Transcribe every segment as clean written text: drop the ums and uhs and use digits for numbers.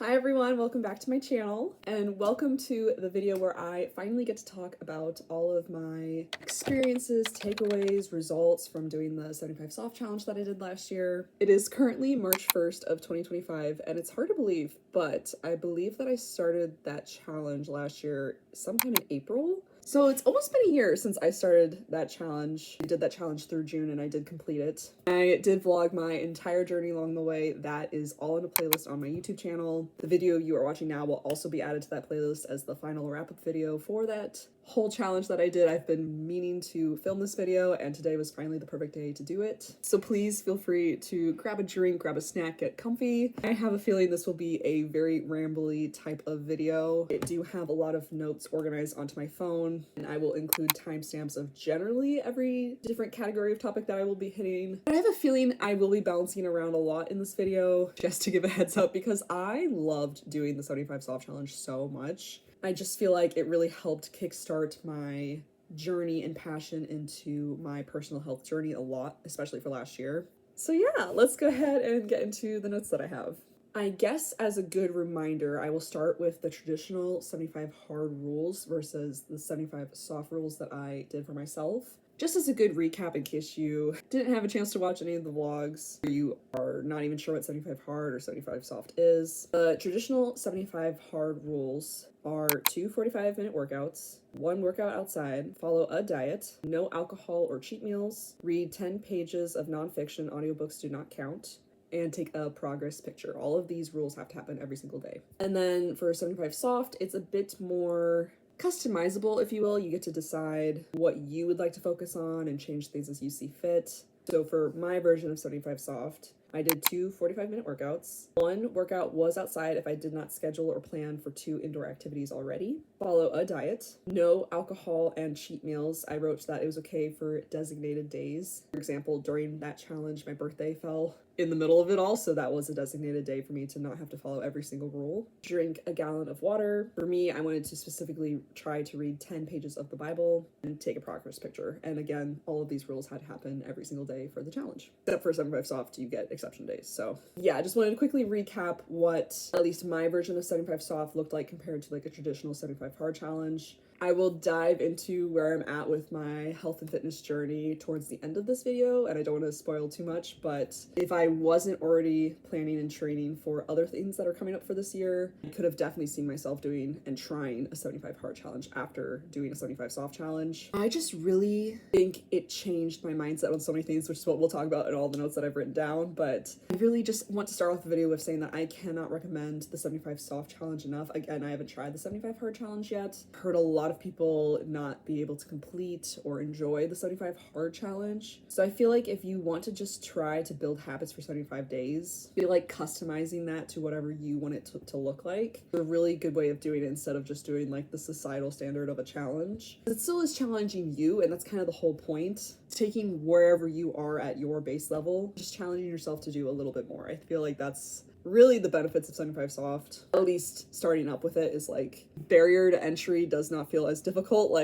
Hi everyone, welcome back to my channel, and welcome to the video where I finally get to talk about all of my experiences, takeaways, results from doing the 75 soft challenge that I did last year. It is currently March 1st of 2025, and it's hard to believe, but I believe that I started that challenge last year sometime in April. So it's almost been a year since I started that challenge. I did that challenge through June and I did complete it. I did vlog my entire journey along the way. That is all in a playlist on my YouTube channel. The video you are watching now will also be added to that playlist as the final wrap-up video for that whole challenge that I did. I've been meaning to film this video and today was finally the perfect day to do it. So please feel free to grab a drink, grab a snack, get comfy. I have a feeling this will be a very rambly type of video. I do have a lot of notes organized onto my phone, and I will include timestamps of generally every different category of topic that I will be hitting. But I have a feeling I will be bouncing around a lot in this video, just to give a heads up, because I loved doing the 75 soft challenge so much. I just feel like it really helped kickstart my journey and passion into my personal health journey a lot, especially for last year. So yeah, let's go ahead and get into the notes that I have. I guess as a good reminder, I will start with the traditional 75 hard rules versus the 75 soft rules that I did for myself. Just as a good recap in case you didn't have a chance to watch any of the vlogs, or you are not even sure what 75 hard or 75 soft is. The traditional 75 hard rules are 2 45-minute workouts, 1 workout outside, follow a diet, no alcohol or cheat meals, read 10 pages of nonfiction, audiobooks do not count, and take a progress picture. All of these rules have to happen every single day. And then for 75 soft, it's a bit more customizable, if you will. You get to decide what you would like to focus on and change things as you see fit. So for my version of 75 soft, I did 2 45-minute workouts. 1 workout was outside if I did not schedule or plan for 2 indoor activities already. Follow a diet. No alcohol and cheat meals. I wrote that it was okay for designated days. For example, during that challenge, my birthday fell in the middle of it all, so that was a designated day for me to not have to follow every single rule. Drink a gallon of water. For me, I wanted to specifically try to read 10 pages of the Bible and take a progress picture. And again, all of these rules had to happen every single day for the challenge. Except for 75 soft, you get exception days. So yeah, I just wanted to quickly recap what at least my version of 75 soft looked like compared to like a traditional 75 hard challenge. I will dive into where I'm at with my health and fitness journey towards the end of this video, and I don't want to spoil too much, but if I wasn't already planning and training for other things that are coming up for this year, I could have definitely seen myself doing and trying a 75 hard challenge after doing a 75 soft challenge. I just really think it changed my mindset on so many things, which is what we'll talk about in all the notes that I've written down, but I really just want to start off the video with saying that I cannot recommend the 75 soft challenge enough. Again, I haven't tried the 75 hard challenge yet. Heard a lot of people not be able to complete or enjoy the 75 hard challenge. So I feel like if you want to just try to build habits for 75 days, feel like customizing that to whatever you want it to look like, a really good way of doing it instead of just doing like the societal standard of a challenge. It still is challenging you, and that's kind of the whole point. Taking wherever you are at your base level, just challenging yourself to do a little bit more. I feel like that's really the benefits of 75 soft. At least starting up with it is like barrier to entry does not feel as difficult,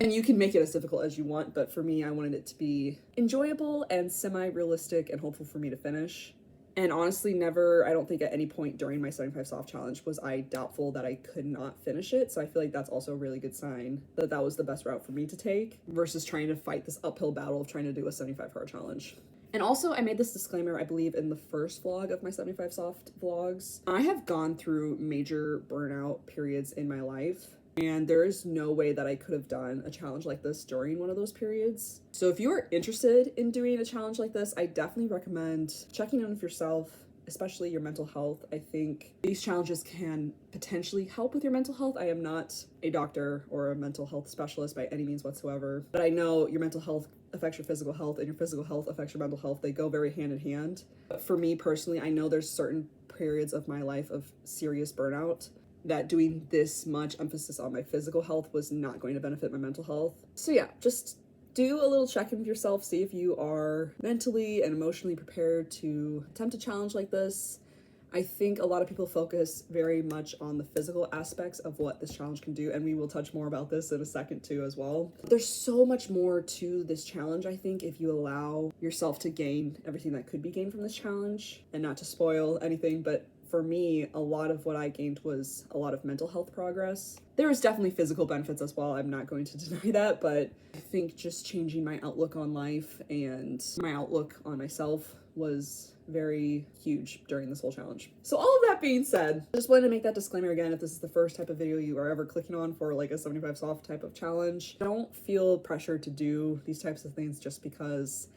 and you can make it as difficult as you want, but for me, I wanted it to be enjoyable and semi-realistic and hopeful for me to finish. And honestly, never, I don't think at any point during my 75 soft challenge was I doubtful that I could not finish it. So I feel like that's also a really good sign that that was the best route for me to take versus trying to fight this uphill battle of trying to do a 75 hard challenge. And also, I made this disclaimer, I believe, in the first vlog of my 75 soft vlogs. I have gone through major burnout periods in my life, and there is no way that I could have done a challenge like this during one of those periods. So if you are interested in doing a challenge like this, I definitely recommend checking in with yourself, especially your mental health. I think these challenges can potentially help with your mental health. I am not a doctor or a mental health specialist by any means whatsoever, but I know your mental health affects your physical health and your physical health affects your mental health. They go very hand in hand. But for me personally, I know there's certain periods of my life of serious burnout that doing this much emphasis on my physical health was not going to benefit my mental health. So yeah, just do a little check-in with yourself, see if you are mentally and emotionally prepared to attempt a challenge like this. I think a lot of people focus very much on the physical aspects of what this challenge can do, and we will touch more about this in a second too as well. There's so much more to this challenge, I think, if you allow yourself to gain everything that could be gained from this challenge, and not to spoil anything, but for me, a lot of what I gained was a lot of mental health progress. There was definitely physical benefits as well, I'm not going to deny that, but I think just changing my outlook on life and my outlook on myself was very huge during this whole challenge. So all of that being said, I just wanted to make that disclaimer again. If this is the first type of video you are ever clicking on for like a 75 soft type of challenge, don't feel pressure to do these types of things just because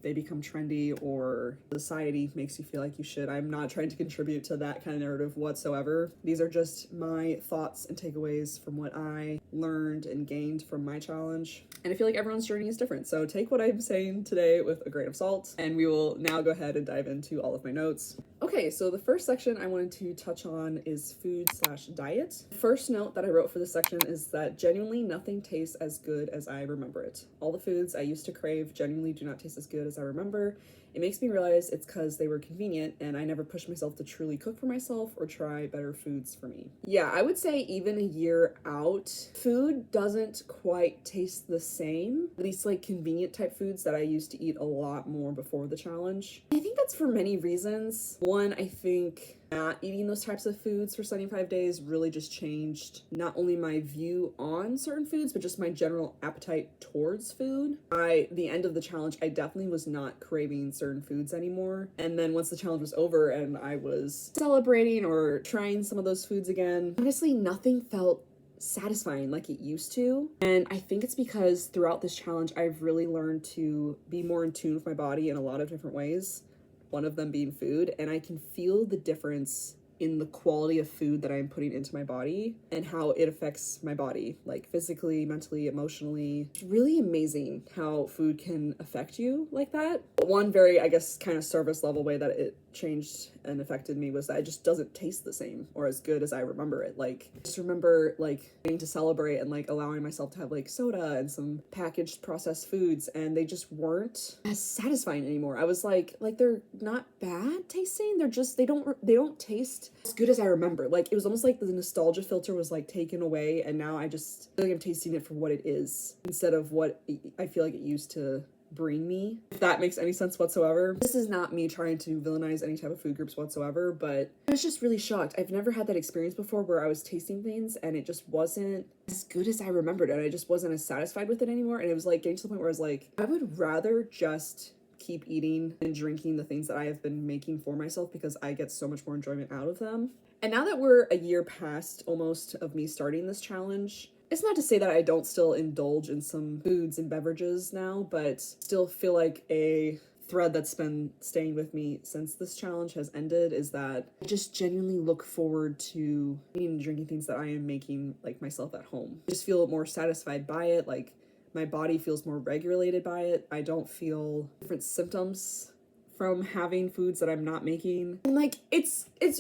they become trendy or society makes you feel like you should. I'm not trying to contribute to that kind of narrative whatsoever. These are just my thoughts and takeaways from what I learned and gained from my challenge. And I feel like everyone's journey is different. So take what I'm saying today with a grain of salt, and we will now go ahead and dive into all of my notes. Okay, so the first section I wanted to touch on is food/diet. The first note that I wrote for this section is that genuinely nothing tastes as good as I remember it. All the foods I used to crave genuinely do not taste as good as I remember. It makes me realize it's because they were convenient and I never pushed myself to truly cook for myself or try better foods for me. Yeah, I would say even a year out, food doesn't quite taste the same. At least like convenient type foods that I used to eat a lot more before the challenge. I think that's for many reasons. One, I think not eating those types of foods for 75 days really just changed not only my view on certain foods, but just my general appetite towards food. By the end of the challenge, I definitely was not craving certain foods anymore. And then once the challenge was over and I was celebrating or trying some of those foods again, honestly, nothing felt satisfying like it used to. And I think it's because throughout this challenge, I've really learned to be more in tune with my body in a lot of different ways. One of them being food, and I can feel the difference in the quality of food that I'm putting into my body and how it affects my body, like physically, mentally, emotionally. It's really amazing how food can affect you like that. One very, I guess, kind of service level way that it changed and affected me was that it just doesn't taste the same or as good as I remember it. Like, I just remember like getting to celebrate and like allowing myself to have like soda and some packaged processed foods, and they just weren't as satisfying anymore. I was like they're not bad tasting, they're just they don't taste as good as I remember. Like, it was almost like the nostalgia filter was like taken away, and now I just feel like I'm tasting it for what it is instead of what I feel like it used to bring me, if that makes any sense whatsoever. This is not me trying to villainize any type of food groups whatsoever, but I was just really shocked. I've never had that experience before where I was tasting things and it just wasn't as good as I remembered, and I just wasn't as satisfied with it anymore. And it was like getting to the point where I was like, I would rather just keep eating and drinking the things that I have been making for myself because I get so much more enjoyment out of them. And now that we're a year past almost of me starting this challenge, it's not to say that I don't still indulge in some foods and beverages now, but still feel like a thread that's been staying with me since this challenge has ended is that I just genuinely look forward to eating and drinking things that I am making like myself at home. I just feel more satisfied by it. Like, my body feels more regulated by it. I don't feel different symptoms from having foods that I'm not making. And like, it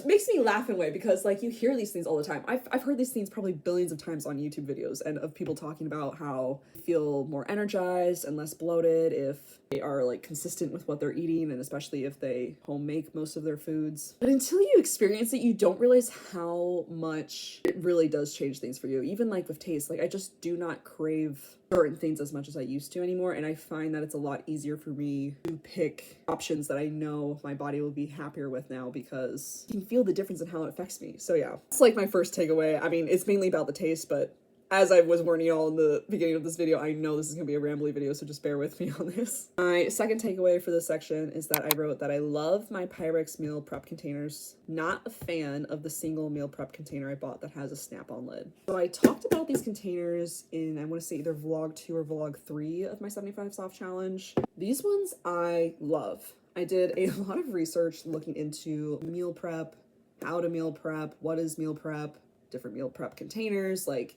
makes me laugh in a way because like you hear these things all the time. I've heard these things probably billions of times on YouTube videos, and of people talking about how they feel more energized and less bloated if they are like consistent with what they're eating, and especially if they home make most of their foods. But until you experience it, you don't realize how much it really does change things for you. Even like with taste, like I just do not crave certain things as much as I used to anymore, and I find that it's a lot easier for me to pick options that I know my body will be happier with now because you can feel the difference in how it affects me. So yeah, it's like my first takeaway. I mean, it's mainly about the taste, but as I was warning y'all in the beginning of this video, I know this is gonna be a rambly video, so just bear with me on this. My second takeaway for this section is that I wrote that I love my Pyrex meal prep containers. Not a fan of the single meal prep container I bought that has a snap-on lid. So I talked about these containers in, I want to say either vlog 2 or vlog 3 of my 75 soft challenge. These ones I love. I did a lot of research looking into meal prep, how to meal prep, what is meal prep, different meal prep containers. Like,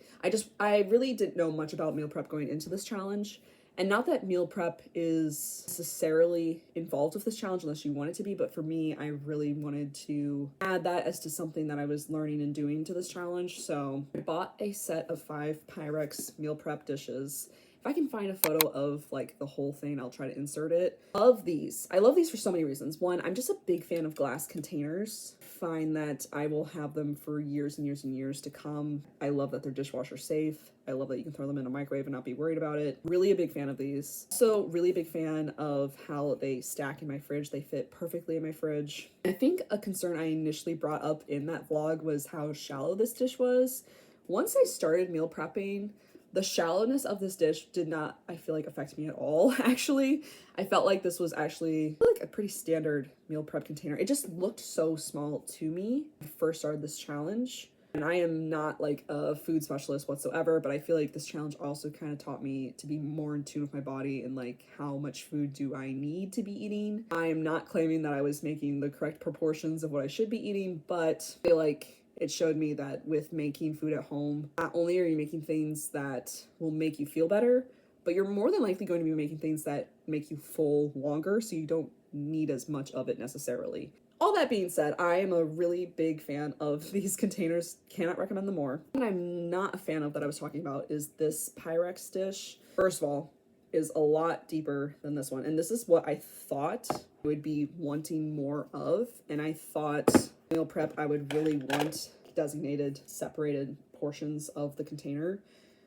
I really didn't know much about meal prep going into this challenge. And not that meal prep is necessarily involved with this challenge unless you want it to be, but for me, I really wanted to add that as to something that I was learning and doing to this challenge. So I bought a set of 5 Pyrex meal prep dishes, If I can find a photo of like the whole thing, I'll try to insert it. Love these. I love these for so many reasons. One, I'm just a big fan of glass containers. Find that I will have them for years and years and years to come. I love that they're dishwasher safe. I love that you can throw them in a microwave and not be worried about it. Really a big fan of these. Also, really a big fan of how they stack in my fridge. They fit perfectly in my fridge. I think a concern I initially brought up in that vlog was how shallow this dish was. Once I started meal prepping, the shallowness of this dish did not, I feel like, affect me at all, actually. I felt like this was actually like a pretty standard meal prep container. It just looked so small to me when I first started this challenge. And I am not like a food specialist whatsoever, but I feel like this challenge also kind of taught me to be more in tune with my body and like how much food do I need to be eating. I am not claiming that I was making the correct proportions of what I should be eating, but I feel like it showed me that with making food at home, not only are you making things that will make you feel better, but you're more than likely going to be making things that make you full longer, so you don't need as much of it necessarily. All that being said, I am a really big fan of these containers. Cannot recommend them more. What I'm not a fan of that I was talking about is this Pyrex dish. First of all, is a lot deeper than this one. And this is what I thought I would be wanting more of. And I thought meal prep, I would really want designated, separated portions of the container.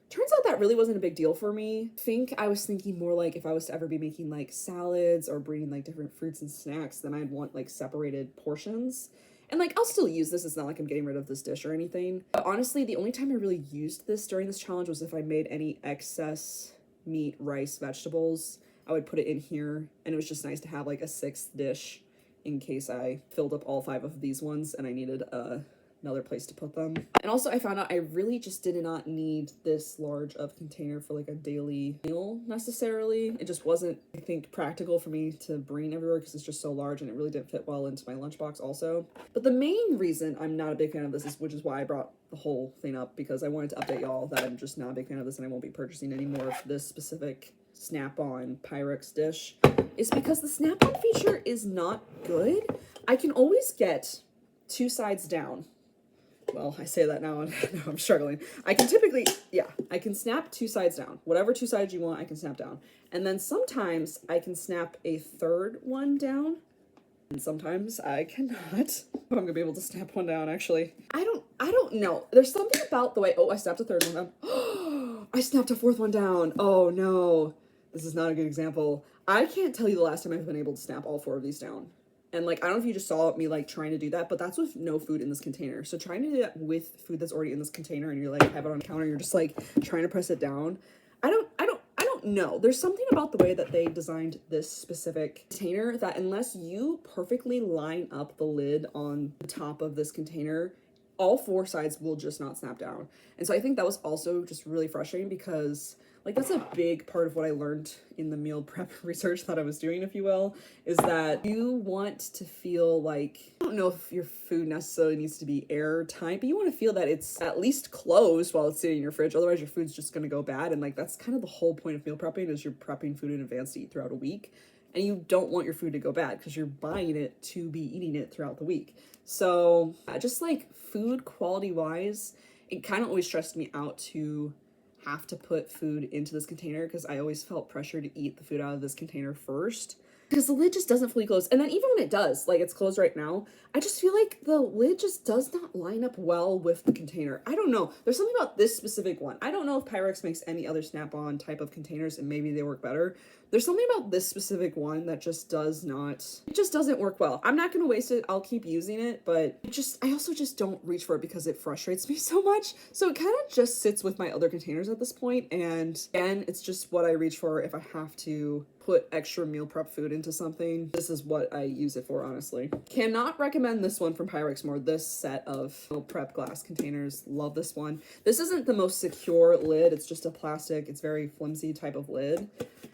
Turns out that really wasn't a big deal for me. I was thinking more like if I was to ever be making like salads or bringing like different fruits and snacks, then I'd want like separated portions. And like, I'll still use this. It's not like I'm getting rid of this dish or anything. But honestly, the only time I really used this during this challenge was if I made any excess meat, rice, vegetables. I would put it in here, and it was just nice to have like a sixth dish in case I filled up all 5 of these ones and I needed another place to put them. And also I found out I really just did not need this large of container for like a daily meal necessarily. It just wasn't, I think, practical for me to bring everywhere because it's just so large and it really didn't fit well into my lunchbox also. But the main reason I'm not a big fan of this which is why I brought the whole thing up, because I wanted to update y'all that I'm just not a big fan of this and I won't be purchasing any more of this specific Snap-on Pyrex dish, is because the Snap-on feature is not good. I can always get 2 sides down. Well, I say that now and now I'm struggling. I can typically, I can snap 2 sides down. Whatever 2 sides you want, I can snap down. And then sometimes I can snap a third one down. And sometimes I cannot. I'm gonna be able to snap one down, actually. I don't know. There's something about the way, I snapped a third one down. I snapped a 4th one down. Oh no. This is not a good example. I can't tell you the last time I've been able to snap all 4 of these down. And like, I don't know if you just saw me like trying to do that, but that's with no food in this container. So trying to do that with food that's already in this container and you're like, have it on the counter, you're just like trying to press it down. I don't know. There's something about the way that they designed this specific container that unless you perfectly line up the lid on the top of this container, all 4 sides will just not snap down. And so I think that was also just really frustrating because like that's a big part of what I learned in the meal prep research that I was doing, if you will, is that you want to feel like, I don't know if your food necessarily needs to be airtight, but you want to feel that it's at least closed while it's sitting in your fridge. Otherwise your food's just going to go bad. And like, that's kind of the whole point of meal prepping, is you're prepping food in advance to eat throughout a week. And you don't want your food to go bad because you're buying it to be eating it throughout the week. So just like food quality wise, it kind of always stressed me out to have to put food into this container because I always felt pressure to eat the food out of this container first because the lid just doesn't fully close. And then even when it does, like it's closed right now, I just feel like the lid just does not line up well with the container. I don't know. There's something about this specific one. I don't know if Pyrex makes any other Snap-on type of containers and maybe they work better. There's something about this specific one that just doesn't work well. I'm not going to waste it. I'll keep using it, but I also just don't reach for it because it frustrates me so much. So it kind of just sits with my other containers at this point. And it's just what I reach for if I have to put extra meal prep food into something. This is what I use it for, honestly. Cannot recommend this one from Pyrex more. This set of meal prep glass containers. Love this one. This isn't the most secure lid. It's just a plastic. It's very flimsy type of lid.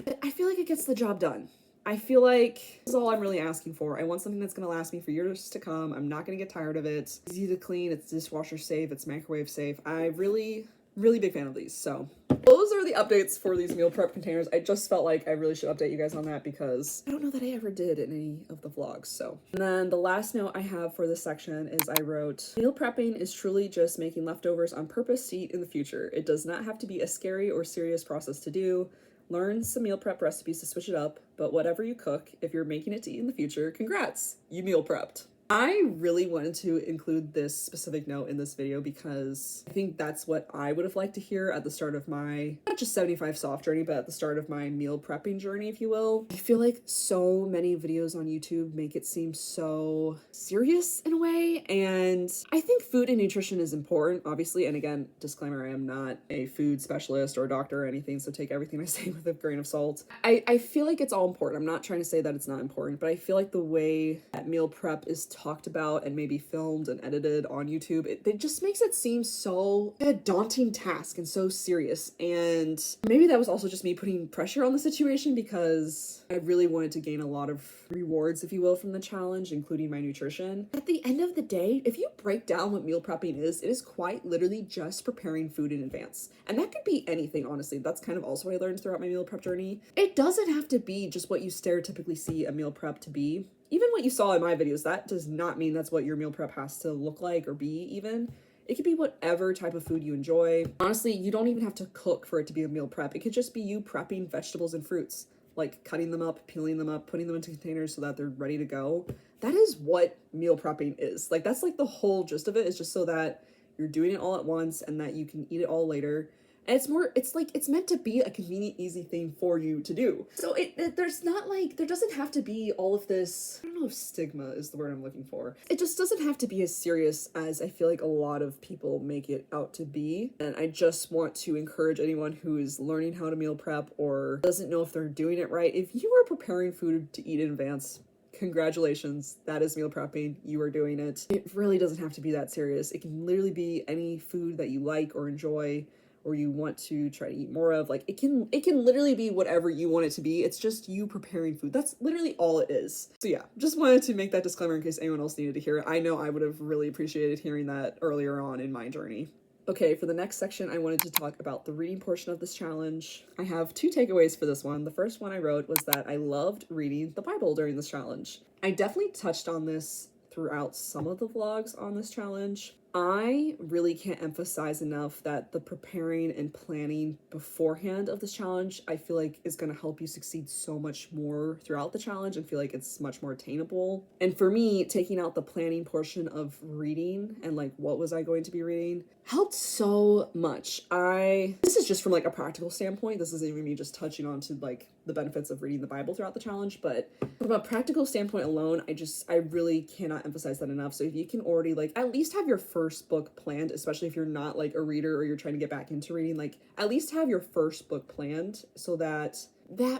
But I feel like it gets the job done. I feel like this is all I'm really asking for. I want something that's going to last me for years to come. I'm not going to get tired of it. It's easy to clean. It's dishwasher safe. It's microwave safe. I really Really big fan of these. So those are the updates for these meal prep containers. I just felt like I really should update you guys on that because I don't know that I ever did in any of the vlogs. So, and then the last note I have for this section is I wrote, meal prepping is truly just making leftovers on purpose to eat in the future. It does not have to be a scary or serious process to do. Learn some meal prep recipes to switch it up, but whatever you cook, if you're making it to eat in the future, congrats, you meal prepped. I really wanted to include this specific note in this video because I think that's what I would have liked to hear at the start of my, not just 75 soft journey, but at the start of my meal prepping journey, if you will. I feel like so many videos on YouTube make it seem so serious in a way, and I think food and nutrition is important, obviously, and again, disclaimer, I am not a food specialist or a doctor or anything, so take everything I say with a grain of salt. I feel like it's all important. I'm not trying to say that it's not important, but I feel like the way that meal prep is talked about and maybe filmed and edited on YouTube, it just makes it seem so a daunting task and so serious. And maybe that was also just me putting pressure on the situation because I really wanted to gain a lot of rewards, if you will, from the challenge, including my nutrition. At the end of the day, if you break down what meal prepping is, it is quite literally just preparing food in advance. And that could be anything, honestly. That's kind of also what I learned throughout my meal prep journey. It doesn't have to be just what you stereotypically see a meal prep to be. Even what you saw in my videos, that does not mean that's what your meal prep has to look like or be even. It could be whatever type of food you enjoy. Honestly, you don't even have to cook for it to be a meal prep. It could just be you prepping vegetables and fruits, like cutting them up, peeling them up, putting them into containers so that they're ready to go. That is what meal prepping is. Like, that's like the whole gist of it, is just so that you're doing it all at once and that you can eat it all later. And it's meant to be a convenient, easy thing for you to do. So there doesn't have to be all of this, I don't know if stigma is the word I'm looking for. It just doesn't have to be as serious as I feel like a lot of people make it out to be. And I just want to encourage anyone who is learning how to meal prep or doesn't know if they're doing it right. If you are preparing food to eat in advance, congratulations, that is meal prepping. You are doing it. It really doesn't have to be that serious. It can literally be any food that you like or enjoy, or you want to try to eat more of. Like, it can literally be whatever you want it to be. It's just you preparing food. That's literally all it is. So yeah, just wanted to make that disclaimer in case anyone else needed to hear it. I know I would have really appreciated hearing that earlier on in my journey. Okay, for the next section, I wanted to talk about the reading portion of this challenge. I have 2 takeaways for this one. The first one I wrote was that I loved reading the Bible during this challenge. I definitely touched on this throughout some of the vlogs on this challenge. I really can't emphasize enough that the preparing and planning beforehand of this challenge, I feel like, is going to help you succeed so much more throughout the challenge and feel like it's much more attainable. And for me, taking out the planning portion of reading and like what was I going to be reading helped so much. This is just from like a practical standpoint. This isn't even me just touching on to like the benefits of reading the Bible throughout the challenge, but from a practical standpoint alone, I really cannot emphasize that enough. So if you can already like at least have your first book planned, especially if you're not like a reader or you're trying to get back into reading, like at least have your first book planned so that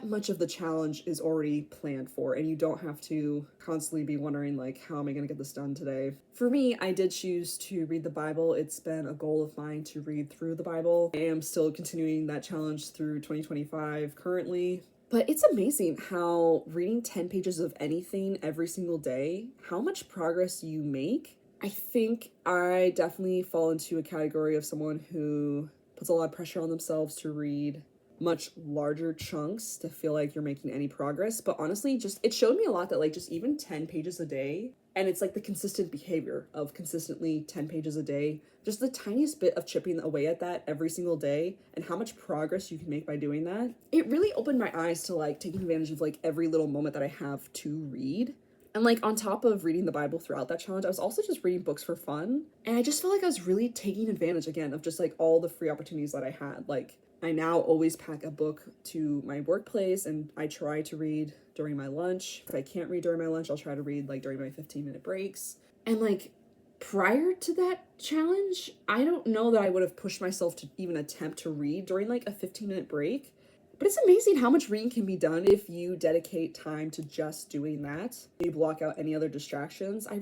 much of the challenge is already planned for and you don't have to constantly be wondering like, how am I going to get this done today? For me, I did choose to read the Bible. It's been a goal of mine to read through the Bible. I am still continuing that challenge through 2025 currently. But it's amazing how reading 10 pages of anything every single day, how much progress you make. I think I definitely fall into a category of someone who puts a lot of pressure on themselves to read much larger chunks to feel like you're making any progress. But honestly, it showed me a lot that like just even 10 pages a day, and it's like the consistent behavior of consistently 10 pages a day, just the tiniest bit of chipping away at that every single day and how much progress you can make by doing that. It really opened my eyes to like taking advantage of like every little moment that I have to read. And like on top of reading the Bible throughout that challenge, I was also just reading books for fun. And I just felt like I was really taking advantage again of just like all the free opportunities that I had. Like, I now always pack a book to my workplace and I try to read during my lunch. If I can't read during my lunch, I'll try to read like during my 15-minute breaks. And like prior to that challenge, I don't know that I would have pushed myself to even attempt to read during like a 15-minute break. But it's amazing how much reading can be done if you dedicate time to just doing that. You block out any other distractions. I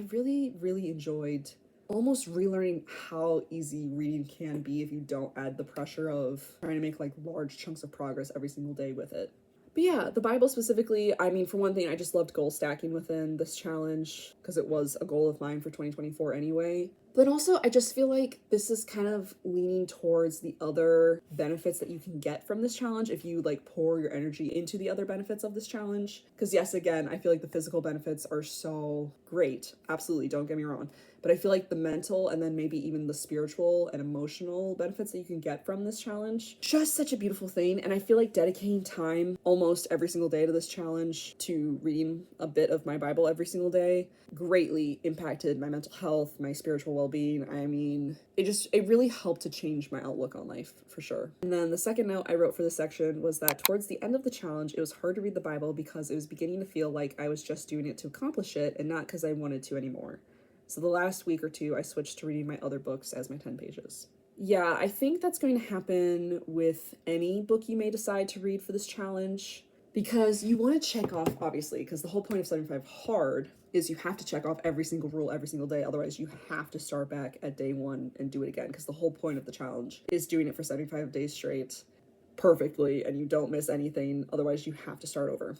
really enjoyed almost relearning how easy reading can be if you don't add the pressure of trying to make like large chunks of progress every single day with it. But yeah, the Bible specifically, I mean, for one thing, I just loved goal stacking within this challenge because it was a goal of mine for 2024 anyway. But also, I just feel like this is kind of leaning towards the other benefits that you can get from this challenge if you like pour your energy into the other benefits of this challenge. Because yes, again, I feel like the physical benefits are so great. Absolutely, don't get me wrong. But I feel like the mental and then maybe even the spiritual and emotional benefits that you can get from this challenge, just such a beautiful thing. And I feel like dedicating time almost every single day to this challenge, to reading a bit of my Bible every single day, greatly impacted my mental health, my spiritual well-being. I mean, it really helped to change my outlook on life for sure. And then the second note I wrote for this section was that towards the end of the challenge, it was hard to read the Bible because it was beginning to feel like I was just doing it to accomplish it and not because I wanted to anymore. So the last week or two, I switched to reading my other books as my 10 pages. Yeah, I think that's going to happen with any book you may decide to read for this challenge, because you want to check off, obviously, because the whole point of 75 Hard is you have to check off every single rule every single day. Otherwise, you have to start back at day one and do it again, because the whole point of the challenge is doing it for 75 days straight perfectly, and you don't miss anything. Otherwise, you have to start over.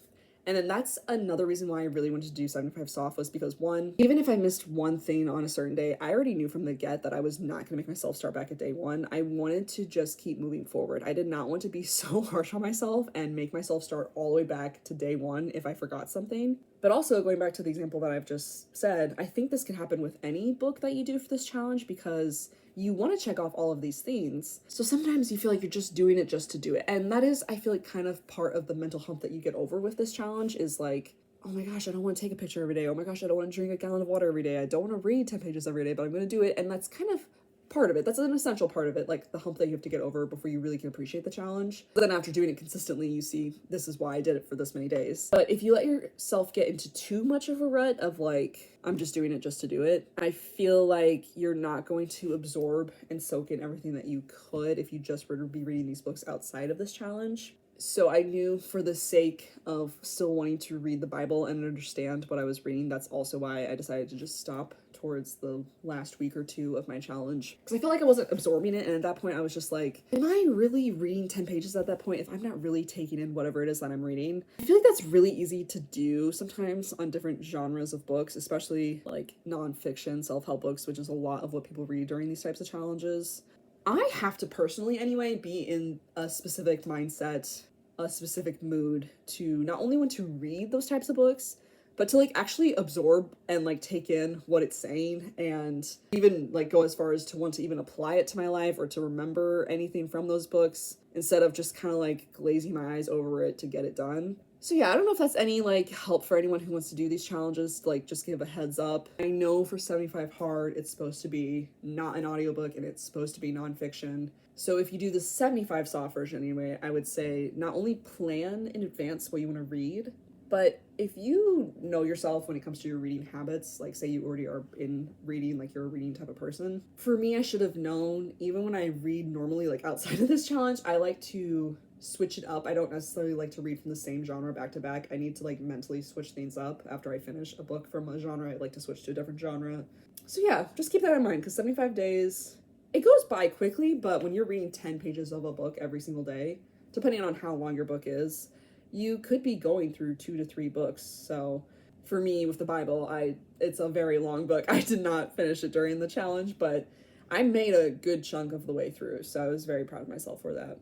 And then that's another reason why I really wanted to do 75 Soft, was because one, even if I missed one thing on a certain day, I already knew from the get that I was not going to make myself start back at day one. I wanted to just keep moving forward. I did not want to be so harsh on myself and make myself start all the way back to day one if I forgot something. But also, going back to the example that I've just said, I think this can happen with any book that you do for this challenge, because you want to check off all of these things. So sometimes you feel like you're just doing it just to do it. And that is, I feel like, kind of part of the mental hump that you get over with this challenge is like, oh my gosh, I don't want to take a picture every day. Oh my gosh, I don't want to drink a gallon of water every day. I don't want to read 10 pages every day, but I'm going to do it. And that's kind of part of it. That's an essential part of it, like the hump that you have to get over before you really can appreciate the challenge. But then after doing it consistently, you see, this is why I did it for this many days. But if you let yourself get into too much of a rut of like, I'm just doing it just to do it, I feel like you're not going to absorb and soak in everything that you could if you just were to be reading these books outside of this challenge. So I knew, for the sake of still wanting to read the Bible and understand what I was reading, that's also why I decided to just stop towards the last week or two of my challenge. Because I felt like I wasn't absorbing it, and at that point I was just like, am I really reading 10 pages at that point if I'm not really taking in whatever it is that I'm reading? I feel like that's really easy to do sometimes on different genres of books, especially like nonfiction, self-help books, which is a lot of what people read during these types of challenges. I have to personally, anyway, be in a specific mindset, a specific mood to not only want to read those types of books, but to like actually absorb and like take in what it's saying, and even like go as far as to want to even apply it to my life or to remember anything from those books instead of just kind of like glazing my eyes over it to get it done. So yeah, I don't know if that's any like help for anyone who wants to do these challenges, like just give a heads up. I know for 75 Hard, it's supposed to be not an audiobook and it's supposed to be nonfiction. So if you do the 75 Soft version anyway, I would say not only plan in advance what you want to read, but if you know yourself when it comes to your reading habits, like say you already are in reading, like you're a reading type of person. For me, I should have known, even when I read normally, like outside of this challenge, I like to switch it up. I don't necessarily like to read from the same genre back to back. I need to like mentally switch things up. After I finish a book from a genre, I like to switch to a different genre. So yeah, just keep that in mind, because 75 days, it goes by quickly, but when you're reading 10 pages of a book every single day, depending on how long your book is, you could be going through 2 to 3 books. So for me with the Bible, it's a very long book. I did not finish it during the challenge, but I made a good chunk of the way through, so I was very proud of myself for that.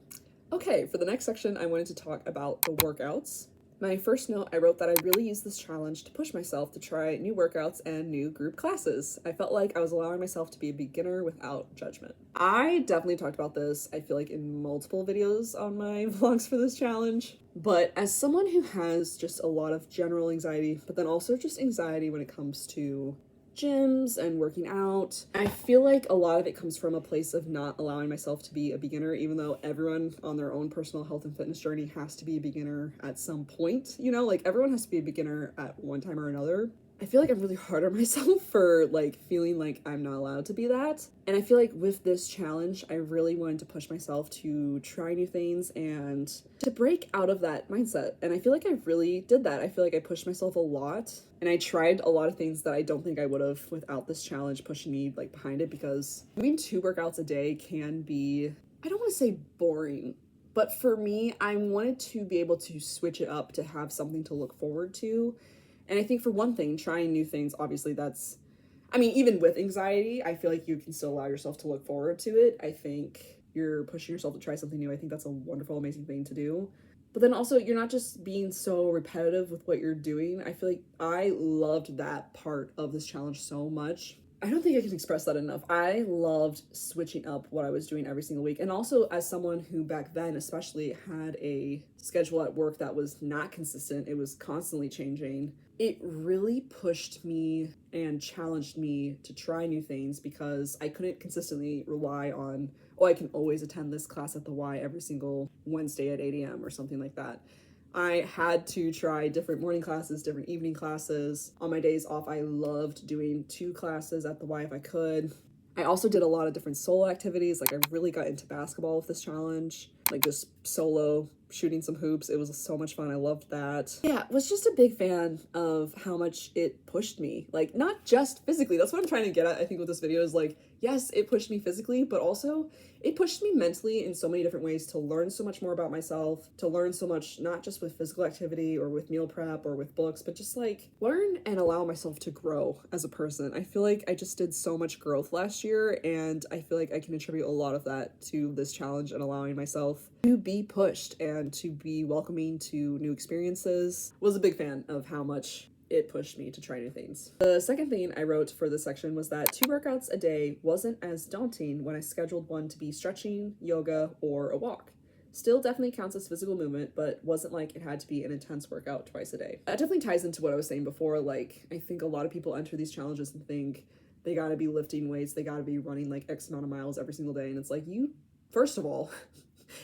Okay, for the next section, I wanted to talk about the workouts. My first note, I wrote that I really used this challenge to push myself to try new workouts and new group classes. I felt like I was allowing myself to be a beginner without judgment. I definitely talked about this, I feel like, in multiple videos on my vlogs for this challenge. But as someone who has just a lot of general anxiety, but then also just anxiety when it comes to gyms and working out, I feel like a lot of it comes from a place of not allowing myself to be a beginner, even though everyone on their own personal health and fitness journey has to be a beginner at some point, you know, like everyone has to be a beginner at one time or another. I feel like I'm really hard on myself for like feeling like I'm not allowed to be that. And I feel like with this challenge, I really wanted to push myself to try new things and to break out of that mindset. And I feel like I really did that. I feel like I pushed myself a lot, and I tried a lot of things that I don't think I would have without this challenge pushing me like behind it, because doing 2 workouts a day can be, I don't want to say boring, but for me, I wanted to be able to switch it up to have something to look forward to. And I think for one thing, trying new things, obviously I mean, even with anxiety, I feel like you can still allow yourself to look forward to it. I think you're pushing yourself to try something new. I think that's a wonderful, amazing thing to do. But then also, you're not just being so repetitive with what you're doing. I feel like I loved that part of this challenge so much. I don't think I can express that enough. I loved switching up what I was doing every single week. And also, as someone who back then especially had a schedule at work that was not consistent, it was constantly changing. It really pushed me and challenged me to try new things because I couldn't consistently rely on, oh, I can always attend this class at the Y every single Wednesday at 8 a.m. or something like that. I had to try different morning classes, different evening classes. On my days off, I loved doing 2 classes at the Y if I could. I also did a lot of different solo activities. Like, I really got into basketball with this challenge, like just solo shooting some hoops. It was so much fun. I loved that. Yeah, was just a big fan of how much it pushed me. Like, not just physically. That's what I'm trying to get at, I think, with this video is like, yes, it pushed me physically, but also it pushed me mentally in so many different ways to learn so much more about myself, to learn so much, not just with physical activity or with meal prep or with books, but just like learn and allow myself to grow as a person. I feel like I just did so much growth last year, and I feel like I can attribute a lot of that to this challenge and allowing myself to be pushed and to be welcoming to new experiences. Was a big fan of how much it pushed me to try new things. The second thing I wrote for this section was that 2 workouts a day wasn't as daunting when I scheduled one to be stretching, yoga, or a walk. Still definitely counts as physical movement, but wasn't like it had to be an intense workout twice a day. That definitely ties into what I was saying before. Like, I think a lot of people enter these challenges and think they gotta be lifting weights, they gotta be running like X amount of miles every single day, and it's like, you, first of all,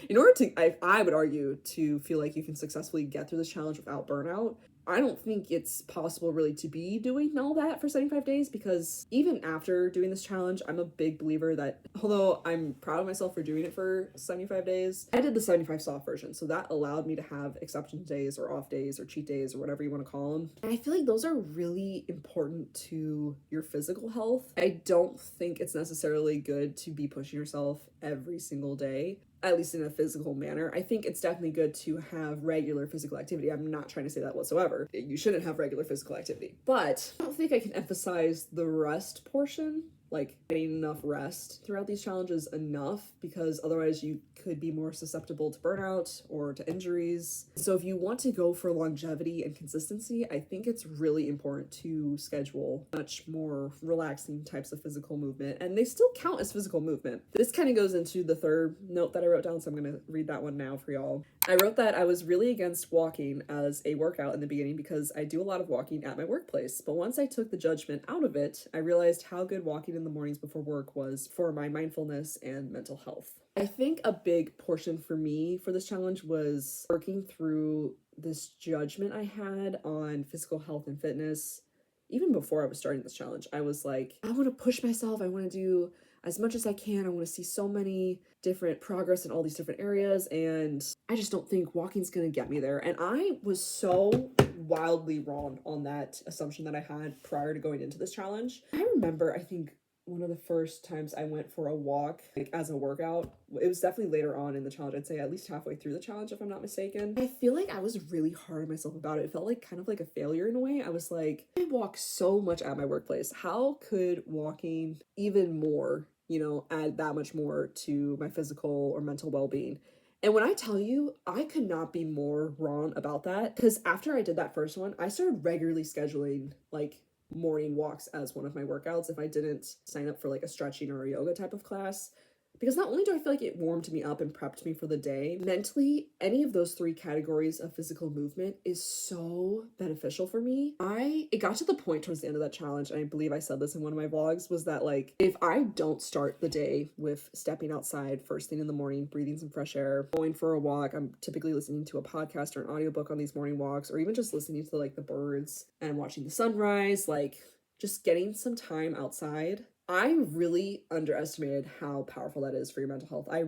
in order to, I would argue, to feel like you can successfully get through this challenge without burnout, I don't think it's possible really to be doing all that for 75 days, because even after doing this challenge, I'm a big believer that although I'm proud of myself for doing it for 75 days, I did the 75 soft version. So that allowed me to have exception days or off days or cheat days or whatever you want to call them. And I feel like those are really important to your physical health. I don't think it's necessarily good to be pushing yourself every single day, at least in a physical manner. I think it's definitely good to have regular physical activity. I'm not trying to say that whatsoever. You shouldn't have regular physical activity. But I don't think I can emphasize the rest portion, like getting enough rest throughout these challenges enough, because otherwise you could be more susceptible to burnout or to injuries. So if you want to go for longevity and consistency, I think it's really important to schedule much more relaxing types of physical movement, and they still count as physical movement. This kind of goes into the third note that I wrote down, so I'm going to read that one now for y'all. I wrote that I was really against walking as a workout in the beginning because I do a lot of walking at my workplace, but once I took the judgment out of it, I realized how good walking in the mornings before work was for my mindfulness and mental health. I think a big portion for me for this challenge was working through this judgment I had on physical health and fitness. Even before I was starting this challenge, I was like, I want to push myself. I want to do as much as I can. I want to see so many different progress in all these different areas, and I just don't think walking's gonna get me there. And I was so wildly wrong on that assumption that I had prior to going into this challenge. I remember, I think, one of the first times I went for a walk, like as a workout, it was definitely later on in the challenge. I'd say at least halfway through the challenge, if I'm not mistaken. I feel like I was really hard on myself about it. It felt like kind of like a failure in a way. I was like, I walk so much at my workplace. How could walking even more, add that much more to my physical or mental well-being? And when I tell you, I could not be more wrong about that, because after I did that first one, I started regularly scheduling like morning walks as one of my workouts if I didn't sign up for like a stretching or a yoga type of class. Because not only do I feel like it warmed me up and prepped me for the day, mentally, any of those 3 categories of physical movement is so beneficial for me. It got to the point towards the end of that challenge, and I believe I said this in one of my vlogs, was that like, if I don't start the day with stepping outside first thing in the morning, breathing some fresh air, going for a walk, I'm typically listening to a podcast or an audiobook on these morning walks, or even just listening to like the birds and watching the sunrise, like just getting some time outside. I really underestimated how powerful that is for your mental health. I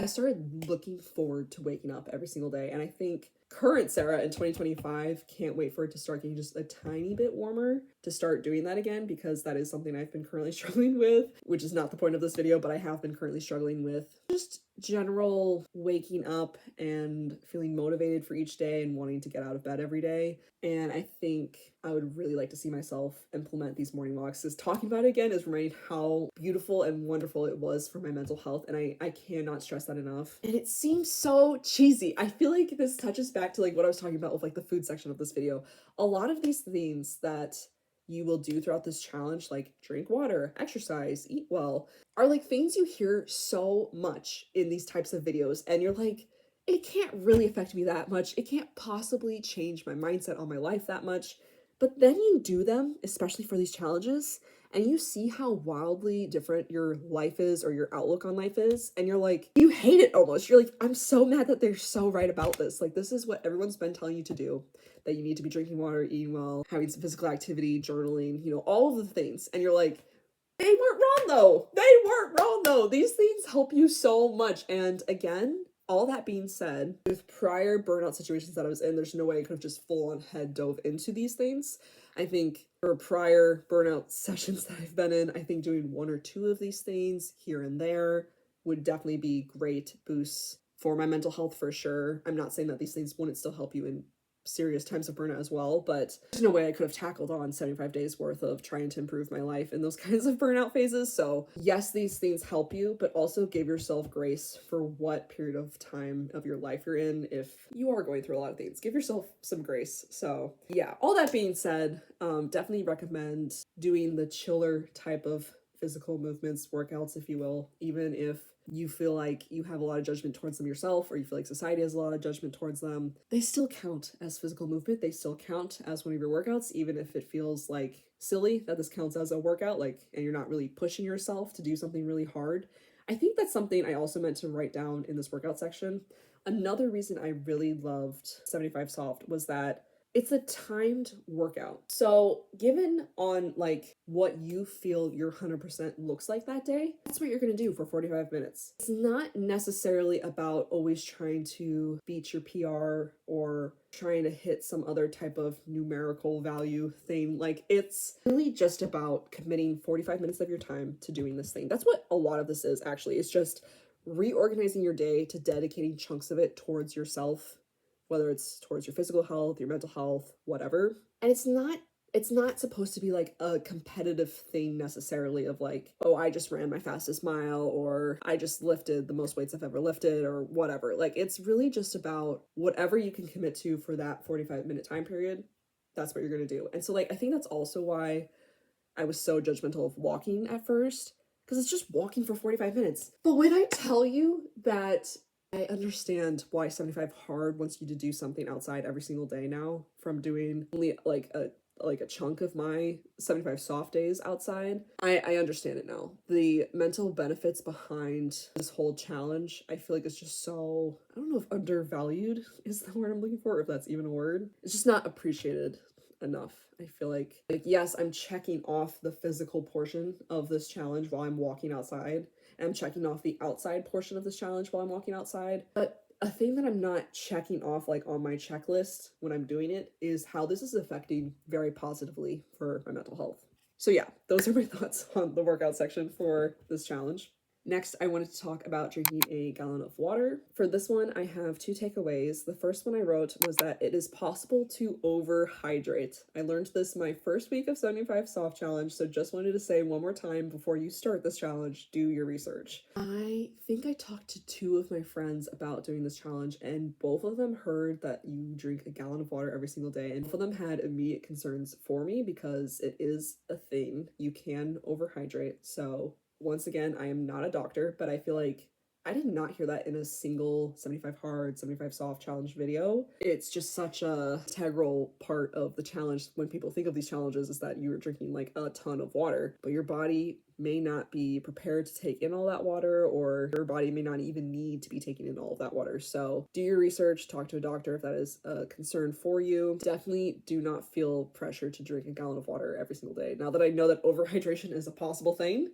started looking forward to waking up every single day. And I think current Sarah in 2025 can't wait for it to start getting just a tiny bit warmer to start doing that again, because that is something I've been currently struggling with, which is not the point of this video, but I have been currently struggling with just general waking up and feeling motivated for each day and wanting to get out of bed every day. And I think I would really like to see myself implement these morning walks, because talking about it again is reminding how beautiful and wonderful it was for my mental health, and I cannot stress that enough. And it seems so cheesy. I feel like this touches back to like what I was talking about with like the food section of this video. A lot of these things that you will do throughout this challenge, like drink water, exercise, eat well, are like things you hear so much in these types of videos, and you're like, it can't really affect me that much. It can't possibly change my mindset on my life that much. But then you do them, especially for these challenges, and you see how wildly different your life is or your outlook on life is, and you're like, you hate it almost. You're like, I'm so mad that they're so right about this. Like, this is what everyone's been telling you to do, that you need to be drinking water, eating well, having some physical activity, journaling, you know, all of the things. And you're like, they weren't wrong though. They weren't wrong though. These things help you so much. And again, all that being said, with prior burnout situations that I was in, there's no way I could have just full on head dove into these things. I think for prior burnout sessions that I've been in, I think doing one or two of these things here and there would definitely be great boosts for my mental health for sure. I'm not saying that these things wouldn't still help you in serious times of burnout as well, but there's no way I could have tackled on 75 days worth of trying to improve my life in those kinds of burnout phases. So yes, these things help you, but also give yourself grace for what period of time of your life you're in. If you are going through a lot of things, give yourself some grace. So yeah, all that being said, definitely recommend doing the chiller type of physical movements, workouts, if you will, even if you feel like you have a lot of judgment towards them yourself, or you feel like society has a lot of judgment towards them. They still count as physical movement. They still count as one of your workouts, even if it feels like silly that this counts as a workout, like, and you're not really pushing yourself to do something really hard. I think that's something I also meant to write down in this workout section. Another reason I really loved 75 Soft was that it's a timed workout. So given on like what you feel your 100% looks like that day, that's what you're gonna do for 45 minutes. It's not necessarily about always trying to beat your PR or trying to hit some other type of numerical value thing. Like, it's really just about committing 45 minutes of your time to doing this thing. That's what a lot of this is, actually. It's just reorganizing your day to dedicating chunks of it towards yourself, whether it's towards your physical health, your mental health, whatever. And it's not supposed to be like a competitive thing necessarily of like, oh, I just ran my fastest mile, or I just lifted the most weights I've ever lifted, or whatever. Like, it's really just about whatever you can commit to for that 45-minute time period. That's what you're going to do. And so like, I think that's also why I was so judgmental of walking at first, because it's just walking for 45 minutes. But when I tell you that I understand why 75 Hard wants you to do something outside every single day now, from doing only like a chunk of my 75 Soft days outside, I understand it now. The mental benefits behind this whole challenge, I feel like it's just so, I don't know if undervalued is the word I'm looking for, or if that's even a word. It's just not appreciated enough. I feel like yes, I'm checking off the physical portion of this challenge while I'm walking outside, and I'm checking off the outside portion of this challenge while I'm walking outside, but a thing that I'm not checking off like on my checklist when I'm doing it is how this is affecting very positively for my mental health. So yeah, those are my thoughts on the workout section for this challenge. Next, I wanted to talk about drinking a gallon of water. For this one, I have two takeaways. The first one I wrote was that it is possible to overhydrate. I learned this my first week of 75 Soft Challenge, so just wanted to say one more time before you start this challenge, do your research. I think I talked to two of my friends about doing this challenge, and both of them heard that you drink a gallon of water every single day, and both of them had immediate concerns for me because it is a thing. You can overhydrate, so once again, I am not a doctor, but I feel like I did not hear that in a single 75 Hard, 75 Soft challenge video. It's just such a integral part of the challenge when people think of these challenges, is that you are drinking like a ton of water, but your body may not be prepared to take in all that water, or your body may not even need to be taking in all of that water. So do your research, talk to a doctor if that is a concern for you. Definitely do not feel pressure to drink a gallon of water every single day. Now that I know that overhydration is a possible thing,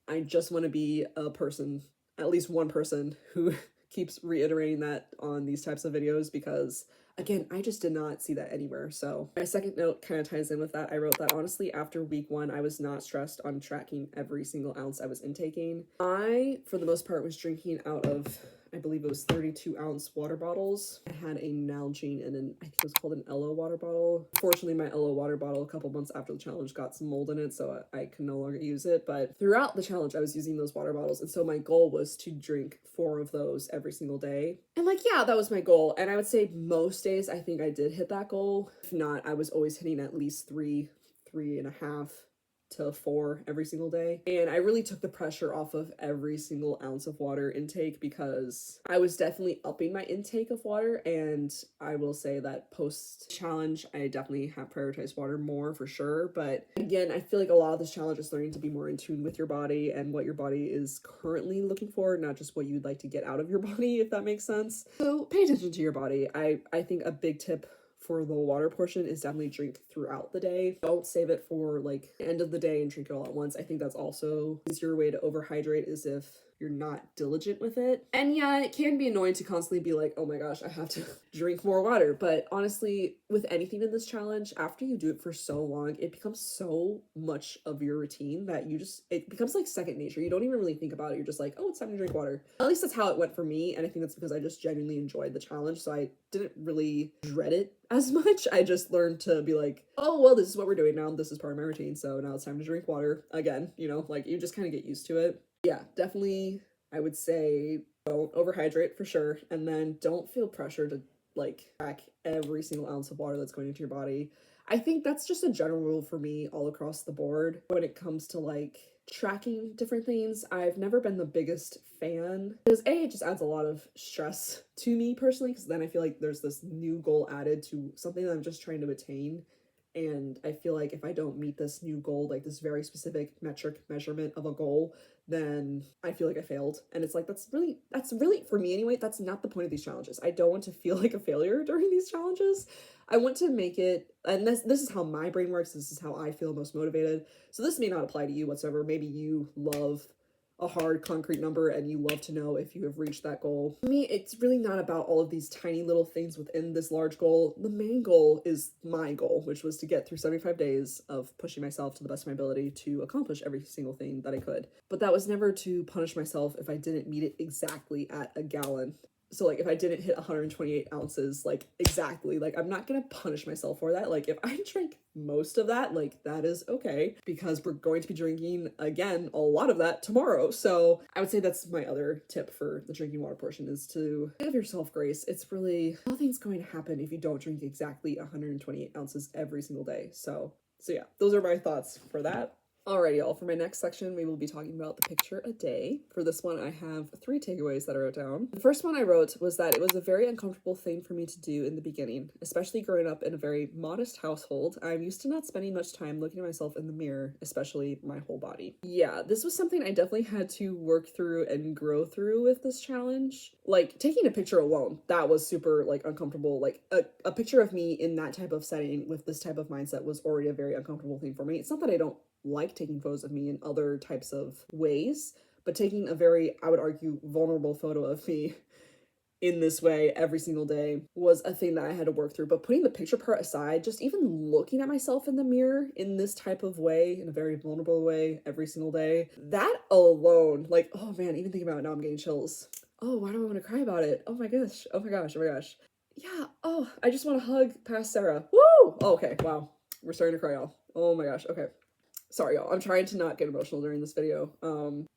I just want to be a person, at least one person, who keeps reiterating that on these types of videos, because again, I just did not see that anywhere. So my second note kind of ties in with that. I wrote that honestly, after week one, I was not stressed on tracking every single ounce I was intaking. I, for the most part, was drinking out of I believe it was 32-ounce water bottles. I had a Nalgene and I think it was called an Elo water bottle. Fortunately, my Elo water bottle a couple months after the challenge got some mold in it, so I could no longer use it. But throughout the challenge, I was using those water bottles, and so my goal was to drink 4 of those every single day. And like, yeah, that was my goal. And I would say most days I think I did hit that goal. If not, I was always hitting at least 3.5 to 4 every single day. And I really took the pressure off of every single ounce of water intake because I was definitely upping my intake of water. And I will say that post challenge, I definitely have prioritized water more for sure. But again, I feel like a lot of this challenge is learning to be more in tune with your body and what your body is currently looking for, not just what you'd like to get out of your body, if that makes sense. So pay attention to your body. I think a big tip for the water portion is definitely drink throughout the day. Don't save it for like the end of the day and drink it all at once. I think that's also an easier way to overhydrate, is if you're not diligent with it. And yeah, it can be annoying to constantly be like, oh my gosh, I have to drink more water. But honestly, with anything in this challenge, after you do it for so long, it becomes so much of your routine that it becomes like second nature. You don't even really think about it. You're just like, oh, it's time to drink water. At least that's how it went for me. And I think that's because I just genuinely enjoyed the challenge. So I didn't really dread it as much. I just learned to be like, oh, well, this is what we're doing now. This is part of my routine. So now it's time to drink water again. You know, like you just kind of get used to it. Yeah, definitely, I would say don't overhydrate for sure. And then don't feel pressure to like track every single ounce of water that's going into your body. I think that's just a general rule for me all across the board when it comes to like tracking different things. I've never been the biggest fan because it just adds a lot of stress to me personally, because then I feel like there's this new goal added to something that I'm just trying to attain. And I feel like if I don't meet this new goal, like this very specific metric measurement of a goal, then I feel like I failed. And it's like, that's really, for me anyway, that's not the point of these challenges. I don't want to feel like a failure during these challenges. I want to make it, and this is how my brain works. This is how I feel most motivated. So this may not apply to you whatsoever. Maybe you love a hard concrete number and you love to know if you have reached that goal. For me, it's really not about all of these tiny little things within this large goal. The main goal is my goal, which was to get through 75 days of pushing myself to the best of my ability to accomplish every single thing that I could. But that was never to punish myself if I didn't meet it exactly at a gallon. So like if I didn't hit 128 ounces, like exactly, like I'm not gonna punish myself for that. Like if I drink most of that, like that is okay, because we're going to be drinking again a lot of that tomorrow. So I would say that's my other tip for the drinking water portion, is to give yourself grace. It's really, nothing's going to happen if you don't drink exactly 128 ounces every single day. So yeah, those are my thoughts for that. Alrighty, y'all, for my next section, we will be talking about the picture a day. For this one, I have 3 takeaways that I wrote down. The first one I wrote was that it was a very uncomfortable thing for me to do in the beginning, especially growing up in a very modest household. I'm used to not spending much time looking at myself in the mirror, especially my whole body. Yeah, this was something I definitely had to work through and grow through with this challenge. Like, taking a picture alone, that was super, like, uncomfortable. Like, a picture of me in that type of setting with this type of mindset was already a very uncomfortable thing for me. It's not that I don't like taking photos of me in other types of ways, but taking a very, I would argue, vulnerable photo of me in this way every single day was a thing that I had to work through. But putting the picture part aside, just even looking at myself in the mirror in this type of way, in a very vulnerable way every single day, that alone, like, oh man, even thinking about it now, I'm getting chills. Oh, why do I want to cry about it? Oh my gosh, oh my gosh, oh my gosh. Yeah, oh, I just want to hug past Sarah. Woo! Oh, okay, wow. We're starting to cry, y'all. Oh my gosh, okay. Sorry, y'all. I'm trying to not get emotional during this video.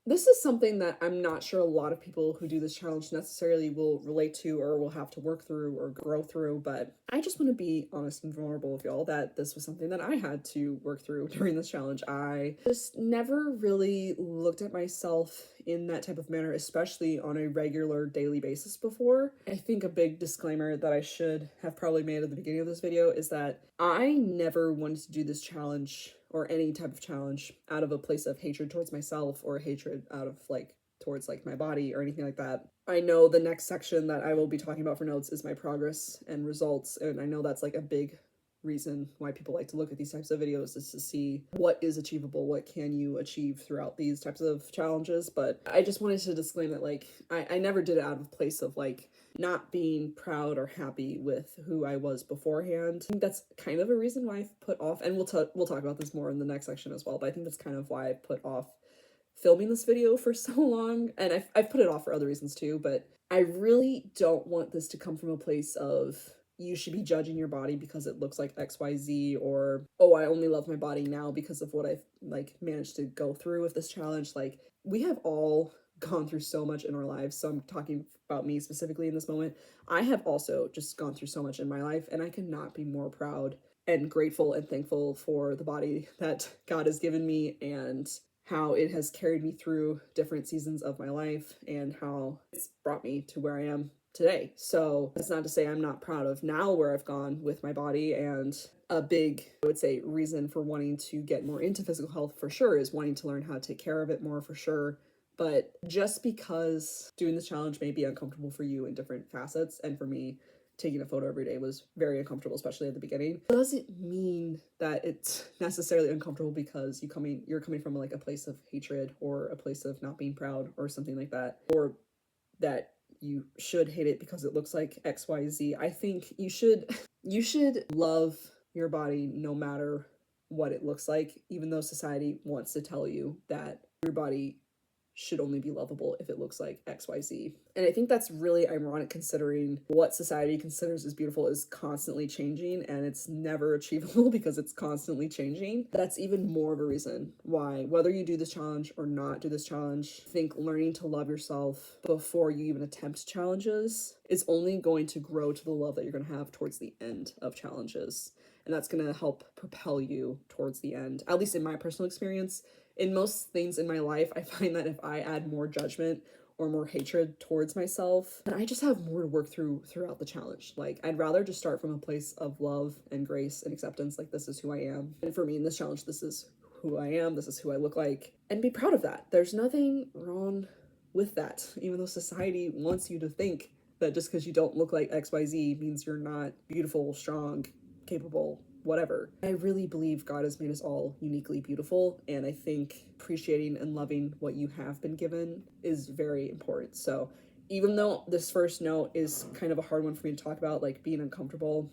This is something that I'm not sure a lot of people who do this challenge necessarily will relate to or will have to work through or grow through, but I just want to be honest and vulnerable with y'all that this was something that I had to work through during this challenge. I just never really looked at myself in that type of manner, especially on a regular daily basis before. I think a big disclaimer that I should have probably made at the beginning of this video is that I never wanted to do this challenge or any type of challenge out of a place of hatred towards myself or hatred out of like towards like my body or anything like that. I know the next section that I will be talking about for notes is my progress and results, and I know that's like a big reason why people like to look at these types of videos, is to see what is achievable, what can you achieve throughout these types of challenges. But I just wanted to disclaim that like I never did it out of a place of like not being proud or happy with who I was beforehand. I think that's kind of a reason why I've put off, and we'll talk about this more in the next section as well, but I think that's kind of why I put off filming this video for so long, and I've put it off for other reasons too, but I really don't want this to come from a place of you should be judging your body because it looks like XYZ, or oh, I only love my body now because of what I've like managed to go through with this challenge. Like, we have all gone through so much in our lives, so I'm talking about me specifically in this moment. I have also just gone through so much in my life, and I could not be more proud and grateful and thankful for the body that God has given me, and how it has carried me through different seasons of my life, and how it's brought me to where I am today. So that's not to say I'm not proud of now where I've gone with my body, and a big, I would say, reason for wanting to get more into physical health for sure is wanting to learn how to take care of it more for sure. But just because doing this challenge may be uncomfortable for you in different facets, and for me, taking a photo every day was very uncomfortable, especially at the beginning, doesn't mean that it's necessarily uncomfortable because you're coming from like a place of hatred or a place of not being proud or something like that, or that you should hate it because it looks like XYZ. I think you should love your body no matter what it looks like, even though society wants to tell you that your body should only be lovable if it looks like XYZ. And I think that's really ironic considering what society considers as beautiful is constantly changing, and it's never achievable because it's constantly changing. That's even more of a reason why, whether you do this challenge or not do this challenge, I think learning to love yourself before you even attempt challenges is only going to grow to the love that you're going to have towards the end of challenges. And that's going to help propel you towards the end, at least in my personal experience. In most things in my life, I find that if I add more judgment or more hatred towards myself, then I just have more to work through throughout the challenge. Like, I'd rather just start from a place of love and grace and acceptance, like, this is who I am. And for me in this challenge, this is who I am, this is who I look like, and be proud of that. There's nothing wrong with that, even though society wants you to think that just because you don't look like XYZ means you're not beautiful, strong, capable, whatever. I really believe God has made us all uniquely beautiful, and I think appreciating and loving what you have been given is very important. So even though this first note is kind of a hard one for me to talk about, like being uncomfortable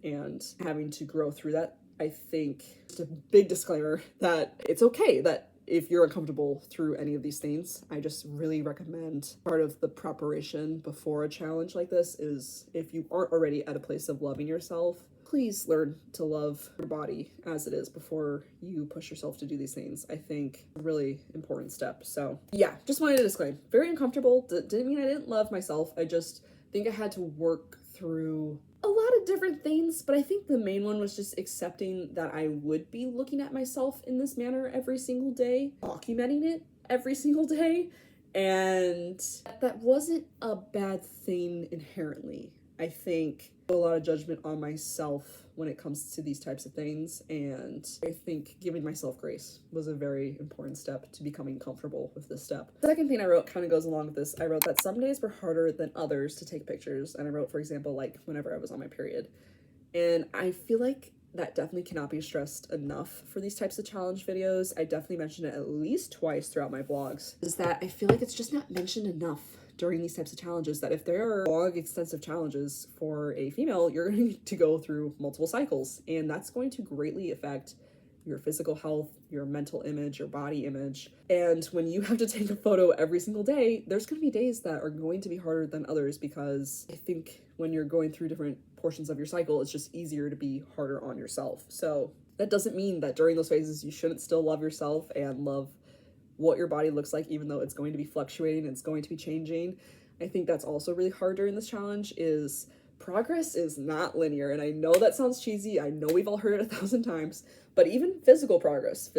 and having to grow through that, I think just a big disclaimer that it's okay that if you're uncomfortable through any of these things. I just really recommend part of the preparation before a challenge like this is, if you aren't already at a place of loving yourself, please learn to love your body as it is before you push yourself to do these things. I think a really important step. So yeah, just wanted to disclaim, very uncomfortable. Didn't mean I didn't love myself. I just think I had to work through a lot of different things, but I think the main one was just accepting that I would be looking at myself in this manner every single day, documenting it every single day, and that wasn't a bad thing inherently. I think a lot of judgment on myself when it comes to these types of things, and I think giving myself grace was a very important step to becoming comfortable with this step. The second thing I wrote kind of goes along with this. I wrote that some days were harder than others to take pictures, and I wrote, for example, like whenever I was on my period. And I feel like that definitely cannot be stressed enough for these types of challenge videos. I definitely mentioned it at least twice throughout my vlogs, is that I feel like it's just not mentioned enough during these types of challenges, that if there are long, extensive challenges for a female, you're going to go through multiple cycles, and that's going to greatly affect your physical health, your mental image, your body image. And when you have to take a photo every single day, there's going to be days that are going to be harder than others, because I think when you're going through different portions of your cycle, it's just easier to be harder on yourself. So that doesn't mean that during those phases you shouldn't still love yourself and love what your body looks like, even though it's going to be fluctuating, it's going to be changing. I think that's also really hard during this challenge, is progress is not linear. And I know that sounds cheesy, I know we've all heard it 1,000 times, but even physical progress,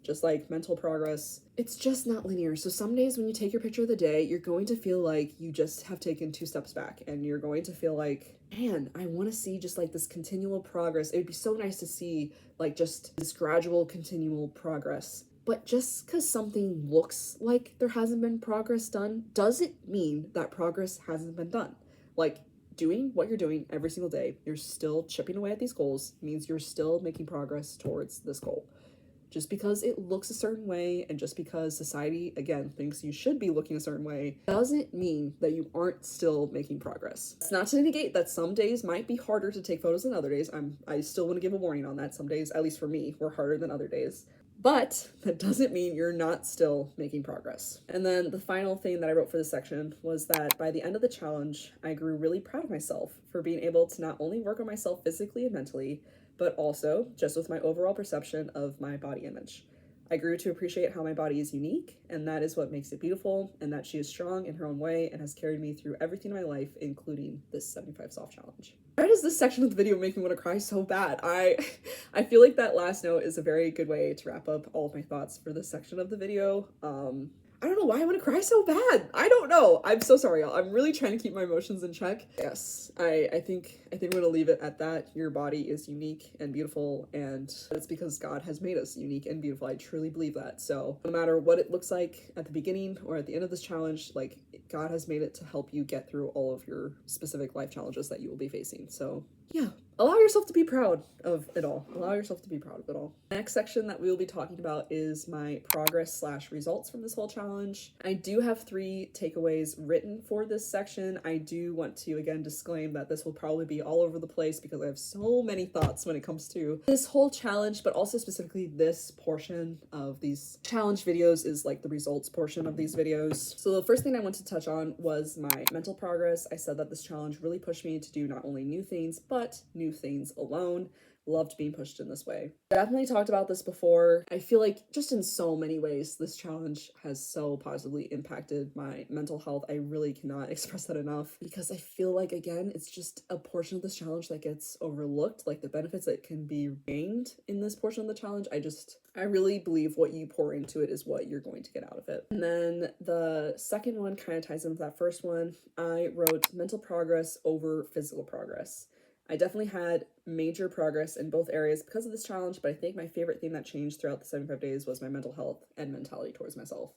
just like mental progress, it's just not linear. So some days when you take your picture of the day, you're going to feel like you just have taken 2 steps back, and you're going to feel like, man, I want to see just like this continual progress. It would be so nice to see like just this gradual continual progress. But just because something looks like there hasn't been progress done doesn't mean that progress hasn't been done. Like, doing what you're doing every single day, you're still chipping away at these goals, means you're still making progress towards this goal. Just because it looks a certain way and just because society, again, thinks you should be looking a certain way doesn't mean that you aren't still making progress. It's not to negate that some days might be harder to take photos than other days. I still want to give a warning on that. Some days, at least for me, were harder than other days. But that doesn't mean you're not still making progress. And then the final thing that I wrote for this section was that by the end of the challenge, I grew really proud of myself for being able to not only work on myself physically and mentally, but also just with my overall perception of my body image. I grew to appreciate how my body is unique, and that is what makes it beautiful, and that she is strong in her own way and has carried me through everything in my life, including this 75 soft challenge. Why does this section of the video make me want to cry so bad? I feel like that last note is a very good way to wrap up all of my thoughts for this section of the video. I don't know why I want to cry so bad. I don't know. I'm so sorry, y'all. I'm really trying to keep my emotions in check. Yes, I think I'm gonna leave it at that. Your body is unique and beautiful, and it's because God has made us unique and beautiful. I truly believe that. So no matter what it looks like at the beginning or at the end of this challenge, like, God has made it to help you get through all of your specific life challenges that you will be facing. So yeah, allow yourself to be proud of it all. Allow yourself to be proud of it all. The next section that we will be talking about is my progress / results from this whole challenge. I do have 3 takeaways written for this section. I do want to again disclaim that this will probably be all over the place because I have so many thoughts when it comes to this whole challenge, but also specifically this portion of these challenge videos is like the results portion of these videos. So the first thing I want to touch on was my mental progress. I said that this challenge really pushed me to do not only new things, but new things alone. Loved being pushed in this way. Definitely talked about this before. I feel like just in so many ways, this challenge has so positively impacted my mental health. I really cannot express that enough because I feel like, again, it's just a portion of this challenge that gets overlooked, like the benefits that can be gained in this portion of the challenge. I really believe what you pour into it is what you're going to get out of it. And then the second one kind of ties into that first one. I wrote mental progress over physical progress. I definitely had major progress in both areas because of this challenge, but I think my favorite thing that changed throughout the 75 days was my mental health and mentality towards myself.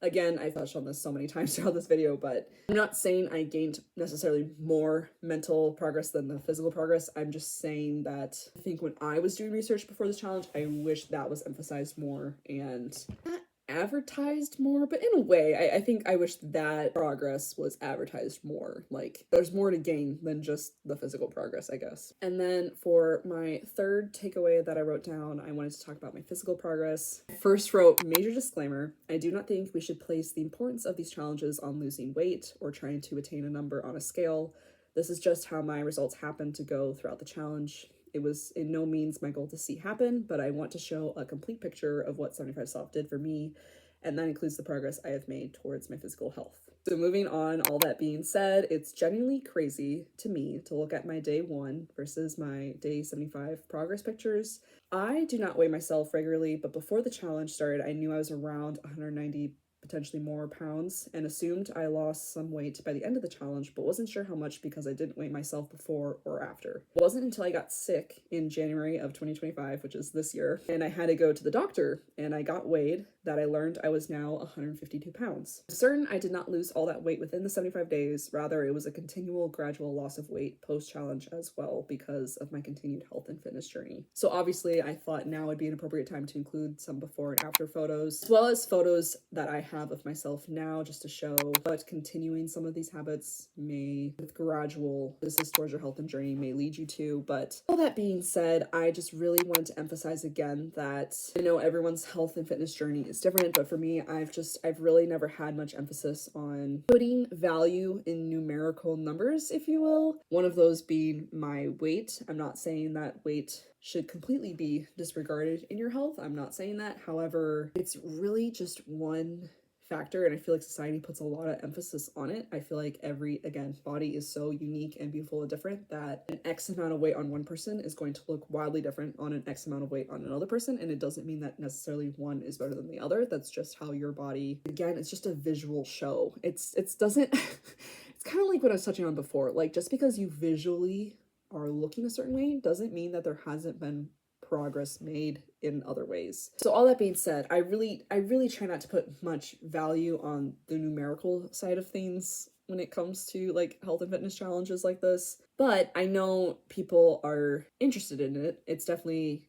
Again, I've touched on this so many times throughout this video, but I'm not saying I gained necessarily more mental progress than the physical progress. I'm just saying that I think when I was doing research before this challenge, I wish that was emphasized more and not advertised more, but in a way, I think I wish that progress was advertised more. Like, there's more to gain than just the physical progress, I guess. And then for my third takeaway that I wrote down, I wanted to talk about my physical progress. I first wrote, major disclaimer, I do not think we should place the importance of these challenges on losing weight or trying to attain a number on a scale. This is just how my results happened to go throughout the challenge. It was in no means my goal to see happen, but I want to show a complete picture of what 75 Soft did for me, and that includes the progress I have made towards my physical health. So moving on, all that being said, it's genuinely crazy to me to look at my day 1 versus my day 75 progress pictures. I do not weigh myself regularly, but before the challenge started, I knew I was around 190 potentially more pounds and assumed I lost some weight by the end of the challenge, but wasn't sure how much because I didn't weigh myself before or after. It wasn't until I got sick in January of 2025, which is this year, and I had to go to the doctor and I got weighed that I learned I was now 152 pounds. I'm certain I did not lose all that weight within the 75 days, rather it was a continual gradual loss of weight post-challenge as well because of my continued health and fitness journey. So obviously I thought now would be an appropriate time to include some before and after photos, as well as photos that I have of myself now just to show what continuing some of these habits may, with gradual assist towards your health and journey may lead you to. But all that being said, I just really want to emphasize again that I know everyone's health and fitness journey is different, but for me, I've really never had much emphasis on putting value in numerical numbers, if you will. One of those being my weight. I'm not saying that weight should completely be disregarded in your health. I'm not saying that. However, it's really just one factor, and I feel like society puts a lot of emphasis on it. I feel like again, body is so unique and beautiful and different that an X amount of weight on one person is going to look wildly different on an X amount of weight on another person, and it doesn't mean that necessarily one is better than the other. That's just how your body, again, it's just a visual show. It doesn't it's kind of like what I was touching on before. Like, just because you visually are looking a certain way doesn't mean that there hasn't been progress made in other ways. So all that being said, I really try not to put much value on the numerical side of things when it comes to like health and fitness challenges like this. But I know people are interested in it. It's definitely,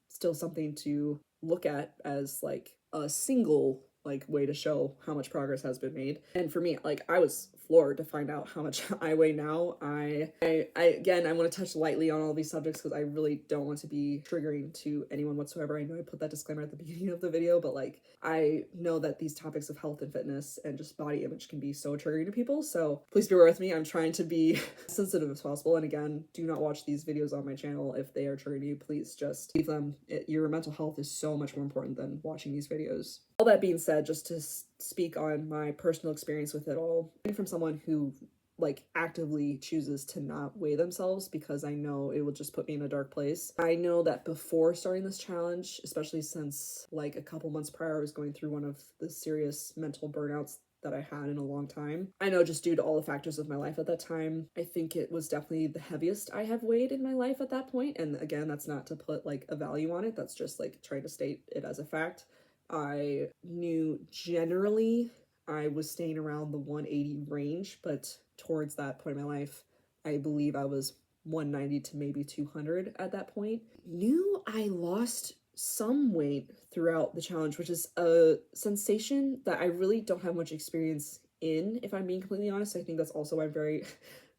still something to look at as like a single like way to show how much progress has been made. And for me, like, I was floored to find out how much I weigh now. Again, I want to touch lightly on all these subjects because I really don't want to be triggering to anyone whatsoever. I know I put that disclaimer at the beginning of the video, but like, I know that these topics of health and fitness and just body image can be so triggering to people, so please bear with me. I'm trying to be sensitive as possible, and again, do not watch these videos on my channel if they are triggering you. Please just leave them. Your mental health is so much more important than watching these videos. All that being said, just to speak on my personal experience with it all, from someone who like actively chooses to not weigh themselves because I know it will just put me in a dark place. I know that before starting this challenge, especially since like a couple months prior, I was going through one of the serious mental burnouts that I had in a long time. I know, just due to all the factors of my life at that time, I think it was definitely the heaviest I have weighed in my life at that point. And again, that's not to put like a value on it. That's just like trying to state it as a fact. I knew generally I was staying around the 180 range, but towards that point in my life, I believe I was 190 to maybe 200 at that point. Knew I lost some weight throughout the challenge, which is a sensation that I really don't have much experience in, if I'm being completely honest. I think that's also why I'm very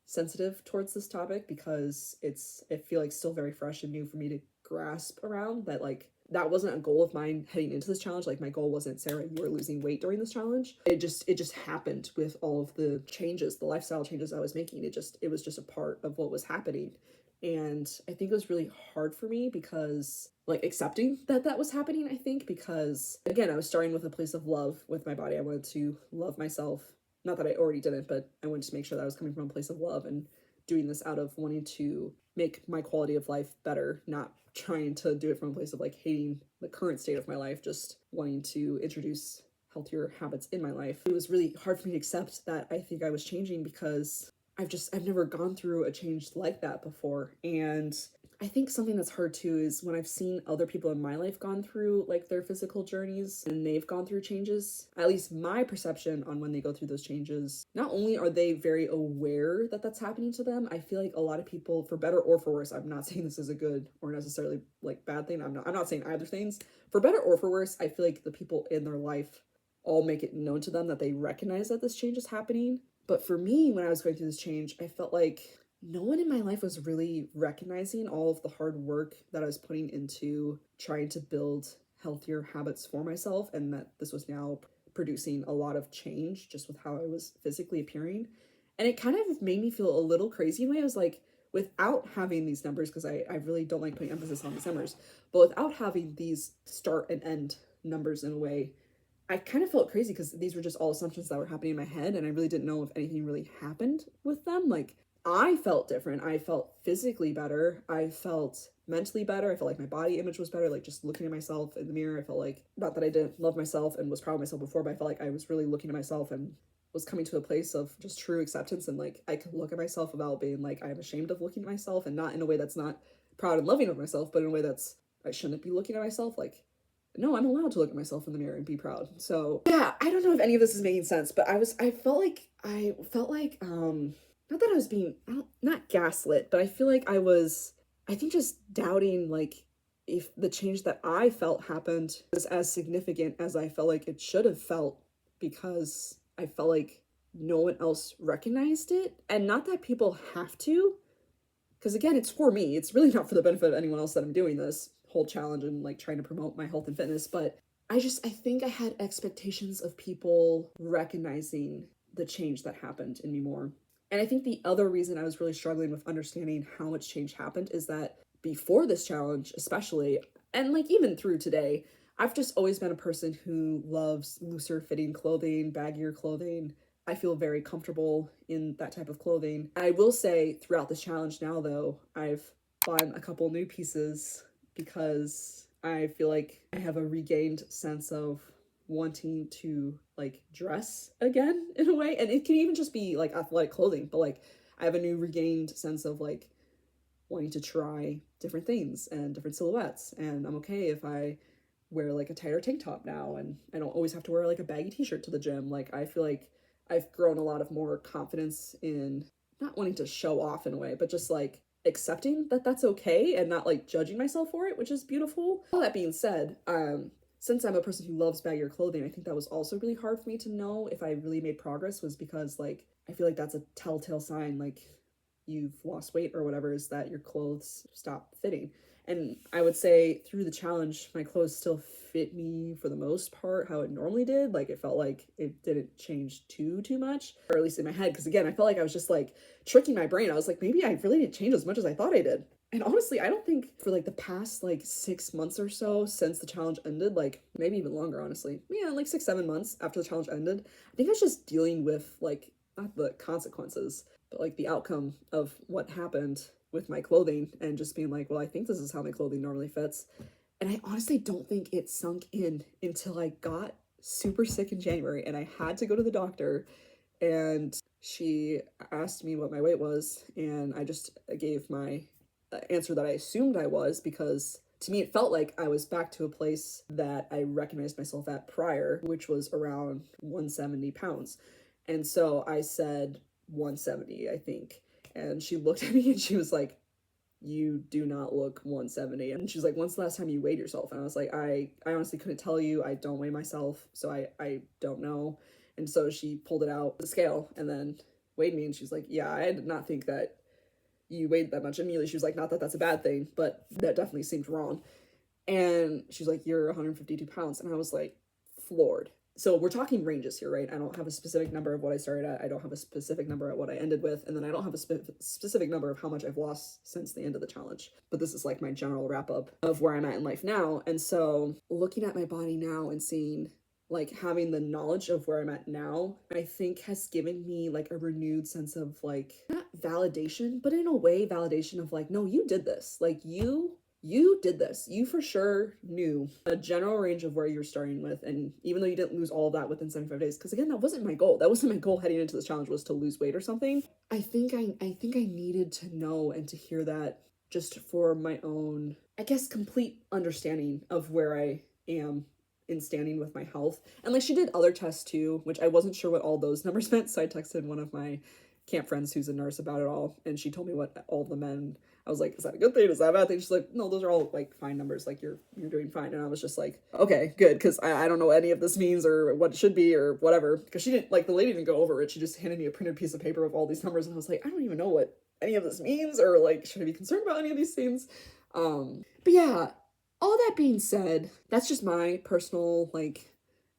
sensitive towards this topic, because I feel like still very fresh and new for me to grasp around that. Like, that wasn't a goal of mine heading into this challenge. Like, my goal wasn't, Sarah, you are losing weight during this challenge. It just happened with all of the changes, the lifestyle changes I was making. It was just a part of what was happening. And I think it was really hard for me because, like, accepting that was happening, I think, because, again, I was starting with a place of love with my body. I wanted to love myself. Not that I already didn't, but I wanted to make sure that I was coming from a place of love and doing this out of wanting to make my quality of life better, not trying to do it from a place of like hating the current state of my life, just wanting to introduce healthier habits in my life. It was really hard for me to accept that I think I was changing because I've never gone through a change like that before. And I think something that's hard too is when I've seen other people in my life gone through like their physical journeys and they've gone through changes, at least my perception on when they go through those changes, not only are they very aware that that's happening to them, I feel like a lot of people, for better or for worse, I'm not saying this is a good or necessarily like bad thing. I'm not saying either things. For better or for worse, I feel like the people in their life all make it known to them that they recognize that this change is happening. But for me, when I was going through this change, I felt like no one in my life was really recognizing all of the hard work that I was putting into trying to build healthier habits for myself, and that this was now producing a lot of change just with how I was physically appearing. And it kind of made me feel a little crazy in a way. I was like, without having these numbers, because I really don't like putting emphasis on these numbers, but without having these start and end numbers in a way, I kind of felt crazy because these were just all assumptions that were happening in my head, and I really didn't know if anything really happened with them. Like, I felt different. I felt physically better. I felt mentally better. I felt like my body image was better. Like, just looking at myself in the mirror, I felt like, not that I didn't love myself and was proud of myself before, but I felt like I was really looking at myself and was coming to a place of just true acceptance. And like, I could look at myself without being like, I'm ashamed of looking at myself, and not in a way that's not proud and loving of myself, but in a way that's, I shouldn't be looking at myself. Like, no, I'm allowed to look at myself in the mirror and be proud. So yeah, I don't know if any of this is making sense, but I felt like, not that I was being, not gaslit, but I feel like I think just doubting, like, if the change that I felt happened was as significant as I felt like it should have felt, because I felt like no one else recognized it. And not that people have to, because again, it's for me. It's really not for the benefit of anyone else that I'm doing this whole challenge and like trying to promote my health and fitness. But I think I had expectations of people recognizing the change that happened in me more. And I think the other reason I was really struggling with understanding how much change happened is that before this challenge, especially, and like even through today, I've just always been a person who loves looser fitting clothing, baggier clothing. I feel very comfortable in that type of clothing. I will say throughout this challenge now, though, I've bought a couple new pieces because I feel like I have a regained sense of wanting to like dress again in a way. And it can even just be like athletic clothing, but like I have a new regained sense of like wanting to try different things and different silhouettes. And I'm okay if I wear like a tighter tank top now, and I don't always have to wear like a baggy t-shirt to the gym. Like, I feel like I've grown a lot of more confidence in not wanting to show off in a way, but just like accepting that that's okay and not like judging myself for it, which is beautiful. All that being said, since I'm a person who loves baggier clothing, I think that was also really hard for me to know if I really made progress, was because like I feel like that's a telltale sign like you've lost weight or whatever, is that your clothes stop fitting. And I would say through the challenge, my clothes still fit me for the most part how it normally did. Like it felt like it didn't change too much, or at least in my head. Because again, I felt like I was just like tricking my brain. I was like, maybe I really didn't change as much as I thought I did. And honestly, I don't think for like the past like 6 months or so since the challenge ended, like maybe even longer, honestly. Yeah, like 6, 7 months after the challenge ended, I think I was just dealing with like not the consequences, but like the outcome of what happened with my clothing and just being like, well, I think this is how my clothing normally fits. And I honestly don't think it sunk in until I got super sick in January and I had to go to the doctor, and she asked me what my weight was, and I just gave my answer that I assumed I was, because to me it felt like I was back to a place that I recognized myself at prior, which was around 170 pounds. And so I said 170, I think. And she looked at me and she was like, you do not look 170. And she's like, when's the last time you weighed yourself? And I was like, I honestly couldn't tell you. I don't weigh myself, so I don't know. And so she pulled it out the scale and then weighed me, and she's like, yeah, I did not think that you weighed that much. Immediately she was like, not that that's a bad thing, but that definitely seemed wrong. And she's like, you're 152 pounds. And I was like, floored. So we're talking ranges here, right? I don't have a specific number of what I started at. I don't have a specific number at what I ended with. And then I don't have a specific number of how much I've lost since the end of the challenge. But this is like my general wrap up of where I'm at in life now. And so looking at my body now and seeing, like, having the knowledge of where I'm at now, I think has given me like a renewed sense of like, not validation, but in a way validation of like, no, you did this. Like you did this. You for sure knew a general range of where you're starting with. And even though you didn't lose all of that within 75 days, because again, that wasn't my goal. That wasn't my goal heading into this challenge, was to lose weight or something. I think I needed to know and to hear that, just for my own, I guess, complete understanding of where I am in standing with my health. And like, she did other tests too, which I wasn't sure what all those numbers meant. So I texted one of my camp friends who's a nurse about it all, and she told me what all the men. I was like, is that a good thing? Is that a bad thing? She's like, no, those are all like fine numbers. Like you're doing fine. And I was just like, okay, good. Cause I don't know what any of this means or what it should be or whatever. Cause she didn't, like, the lady didn't go over it. She just handed me a printed piece of paper with all these numbers. And I was like, I don't even know what any of this means, or like, should I be concerned about any of these things? But yeah, all that being said, that's just my personal like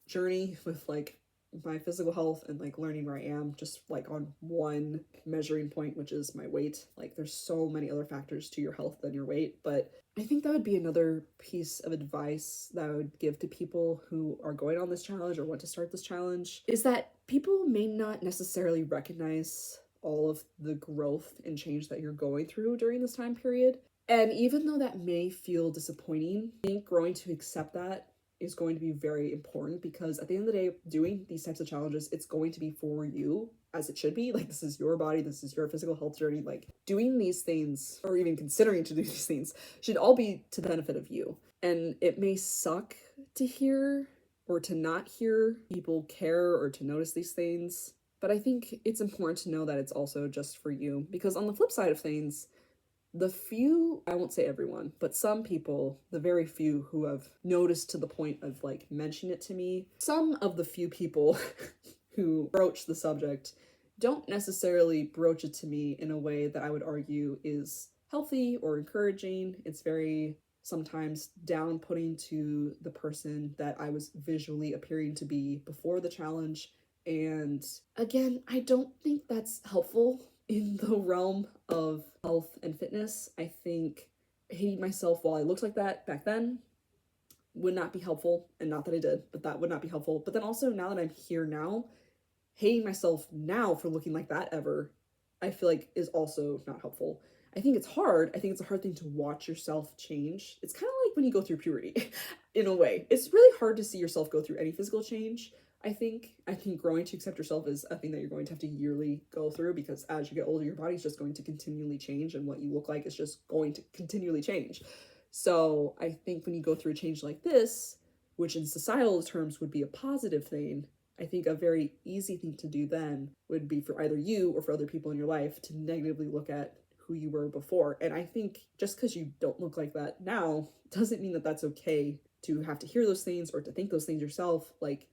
journey with like my physical health and like learning where I am, just like on one measuring point, which is my weight. Like there's so many other factors to your health than your weight, but I think that would be another piece of advice that I would give to people who are going on this challenge or want to start this challenge, is that people may not necessarily recognize all of the growth and change that you're going through during this time period. And even though that may feel disappointing, I think growing to accept that is going to be very important, because at the end of the day, doing these types of challenges, it's going to be for you, as it should be. Like, this is your body, this is your physical health journey. Like, doing these things, or even considering to do these things, should all be to the benefit of you. And it may suck to hear or to not hear people care or to notice these things, but I think it's important to know that it's also just for you. Because on the flip side of things, the few, I won't say everyone, but some people, the very few who have noticed to the point of like mentioning it to me, some of the few people who broach the subject don't necessarily broach it to me in a way that I would argue is healthy or encouraging. It's very sometimes down-putting to the person that I was visually appearing to be before the challenge. And again, I don't think that's helpful in the realm of health and fitness. I think hating myself while I looked like that back then would not be helpful. And not that I did, but that would not be helpful. But then also, now that I'm here now, hating myself now for looking like that ever, I feel like is also not helpful. I think it's hard. I think it's a hard thing to watch yourself change. It's kind of like when you go through puberty in a way. It's really hard to see yourself go through any physical change. I think growing to accept yourself is a thing that you're going to have to yearly go through, because as you get older, your body's just going to continually change, and what you look like is just going to continually change. So I think when you go through a change like this, which in societal terms would be a positive thing, I think a very easy thing to do then would be for either you or for other people in your life to negatively look at who you were before. And I think just because you don't look like that now doesn't mean that that's okay to have to hear those things or to think those things yourself. Like,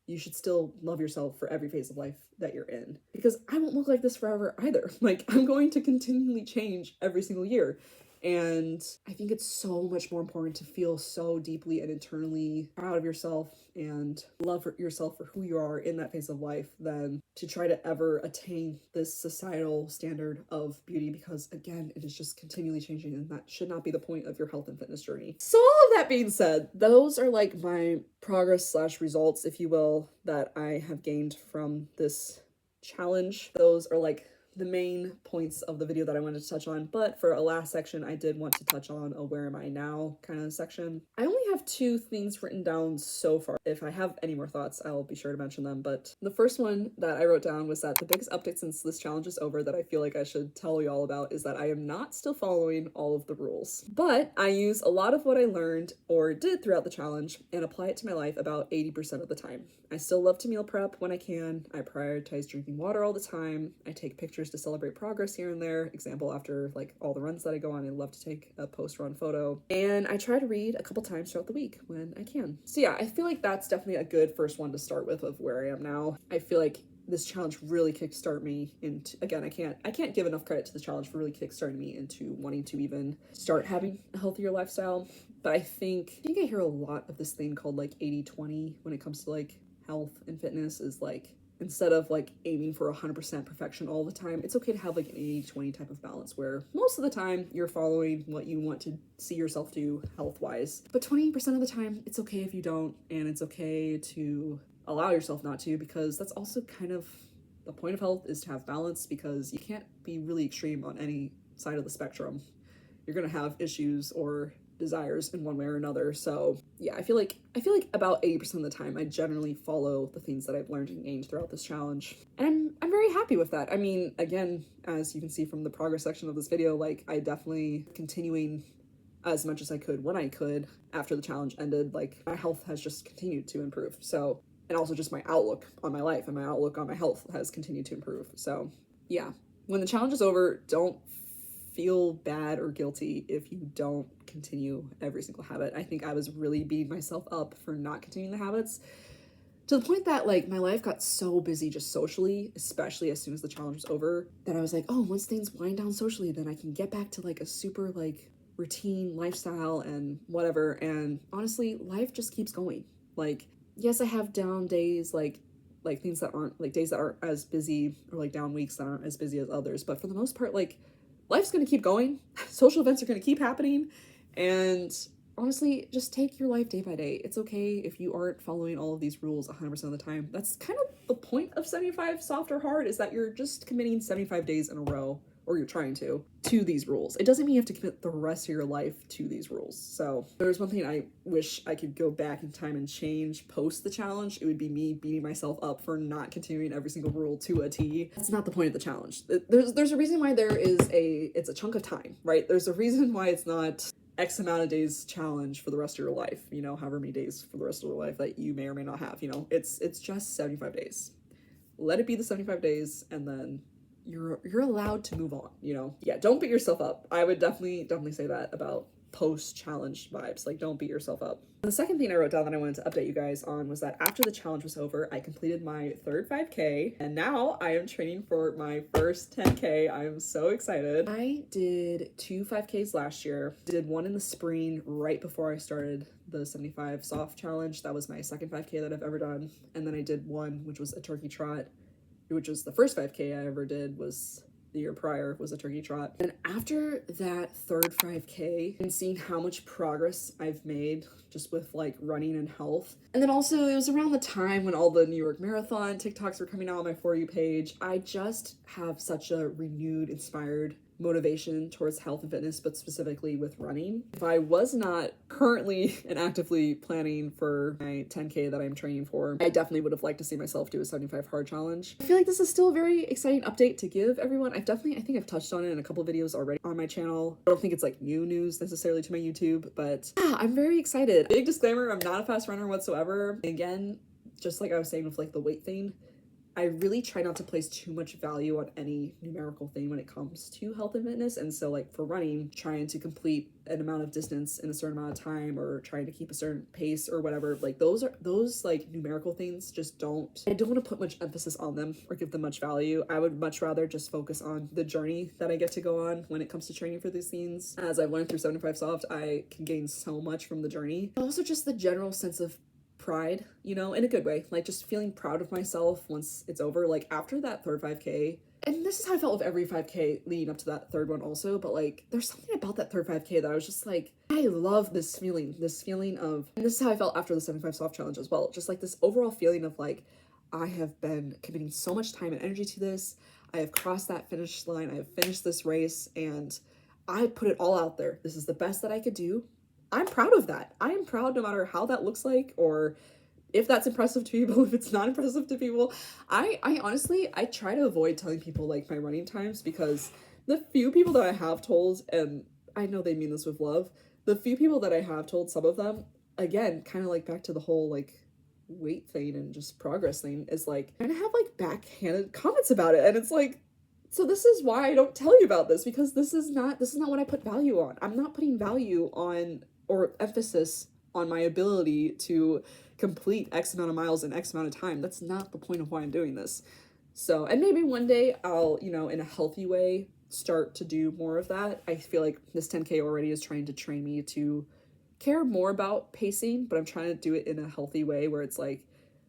you should still love yourself for every phase of life that you're in. Because I won't look like this forever either. Like, I'm going to continually change every single year. And I think it's so much more important to feel so deeply and internally proud of yourself and love yourself for who you are in that phase of life than to try to ever attain this societal standard of beauty, because again, it is just continually changing, and that should not be the point of your health and fitness journey. So all of that being said, those are like my progress / results, if you will, that I have gained from this challenge. Those are like the main points of the video that I wanted to touch on, but for a last section, I did want to touch on a where am I now kind of section. I only have 2 things written down so far. If I have any more thoughts, I'll be sure to mention them, but the first one that I wrote down was that the biggest update since this challenge is over that I feel like I should tell you all about is that I am not still following all of the rules, but I use a lot of what I learned or did throughout the challenge and apply it to my life about 80% of the time. I still love to meal prep when I can. I prioritize drinking water all the time. I take pictures to celebrate progress here and there. Example, after like all the runs that I go on, I love to take a post-run photo. And I try to read a couple times throughout the week when I can. So yeah, I feel like that's definitely a good first one to start with of where I am now. I feel like this challenge really kickstart me into, again, I can't give enough credit to the challenge for really kickstarting me into wanting to even start having a healthier lifestyle. But I think I hear a lot of this thing called like 80-20 when it comes to like health and fitness, is like, instead of like aiming for 100% perfection all the time, it's okay to have like an 80-20 type of balance where most of the time you're following what you want to see yourself do health-wise. But 20% of the time, it's okay if you don't, and it's okay to allow yourself not to, because that's also kind of the point of health, is to have balance, because you can't be really extreme on any side of the spectrum. You're gonna have issues or desires in one way or another. So yeah, I feel like about 80% of the time I generally follow the things that I've learned and gained throughout this challenge, and I'm very happy with that. I mean, again, as you can see from the progress section of this video, like, I definitely continuing as much as I could when I could after the challenge ended. Like, my health has just continued to improve. So, and also just my outlook on my life and my outlook on my health has continued to improve. So yeah, when the challenge is over, don't feel bad or guilty if you don't continue every single habit. I think I was really beating myself up for not continuing the habits, to the point that like my life got so busy just socially, especially as soon as the challenge was over, that I was like, oh, once things wind down socially, then I can get back to like a super like routine lifestyle and whatever. And honestly, life just keeps going. Like, yes, I have down days, like things that aren't, like days that aren't as busy, or like down weeks that aren't as busy as others, but for the most part, like, life's gonna keep going. Social events are gonna keep happening. And honestly, just take your life day by day. It's okay if you aren't following all of these rules 100% of the time. That's kind of the point of 75 soft or hard, is that you're just committing 75 days in a row, or you're trying to these rules. It doesn't mean you have to commit the rest of your life to these rules. So there's one thing I wish I could go back in time and change post the challenge. It would be me beating myself up for not continuing every single rule to a T. That's not the point of the challenge. There's a reason why it's a chunk of time, right? There's a reason why it's not X amount of days challenge for the rest of your life, you know, however many days for the rest of your life that you may or may not have, you know. It's just 75 days. Let it be the 75 days, and then you're allowed to move on, you know? Yeah, don't beat yourself up. I would definitely say that about post-challenge vibes. Like, don't beat yourself up. The second thing I wrote down that I wanted to update you guys on was that after the challenge was over, I completed my third 5K, and now I am training for my first 10K. I am so excited. I did 2 5Ks last year. Did one in the spring right before I started the 75 soft challenge. That was my second 5K that I've ever done. And then I did one, which was a turkey trot, which was the first 5K I ever did, was the year prior, was a turkey trot. And after that third 5K and seeing how much progress I've made just with like running and health, and then also it was around the time when all the New York Marathon TikToks were coming out on my For You page, I just have such a renewed, inspired motivation towards health and fitness, but specifically with running. If I was not currently and actively planning for my 10K that I'm training for, I definitely would have liked to see myself do a 75 hard challenge. I feel like this is still a very exciting update to give everyone. I think I've touched on it in a couple videos already on my channel. I don't think it's like new news necessarily to my YouTube, but yeah, I'm very excited. Big disclaimer, I'm not a fast runner whatsoever. Again, just like I was saying with like the weight thing, I really try not to place too much value on any numerical thing when it comes to health and fitness. And so like for running, trying to complete an amount of distance in a certain amount of time or trying to keep a certain pace or whatever, like those like numerical things just I don't want to put much emphasis on them or give them much value. I would much rather just focus on the journey that I get to go on when it comes to training for these things. As I've learned through 75 Soft, I can gain so much from the journey. Also just the general sense of pride, you know, in a good way, like just feeling proud of myself once it's over. Like after that third 5K, and this is how I felt with every 5K leading up to that third one also, but like there's something about that third 5K that I was just like, I love this feeling of, and this is how I felt after the 75 Soft Challenge as well, just like this overall feeling of like, I have been committing so much time and energy to this. I have crossed that finish line. I have finished this race and I put it all out there. This is the best that I could do. I'm proud of that. I am proud no matter how that looks like or if that's impressive to people, if it's not impressive to people. I honestly, I try to avoid telling people like my running times because the few people that I have told, and I know they mean this with love, the few people that I have told, some of them, again, kind of like back to the whole like weight thing and just progress thing, is like kind of have like backhanded comments about it. And it's like, so this is why I don't tell you about this, because this is not what I put value on. I'm not putting value on or emphasis on my ability to complete X amount of miles in X amount of time. That's not the point of why I'm doing this. So, and maybe one day I'll, you know, in a healthy way, start to do more of that. I feel like this 10K already is trying to train me to care more about pacing, but I'm trying to do it in a healthy way where it's like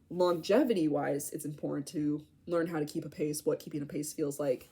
longevity wise, it's important to learn how to keep a pace, what keeping a pace feels like.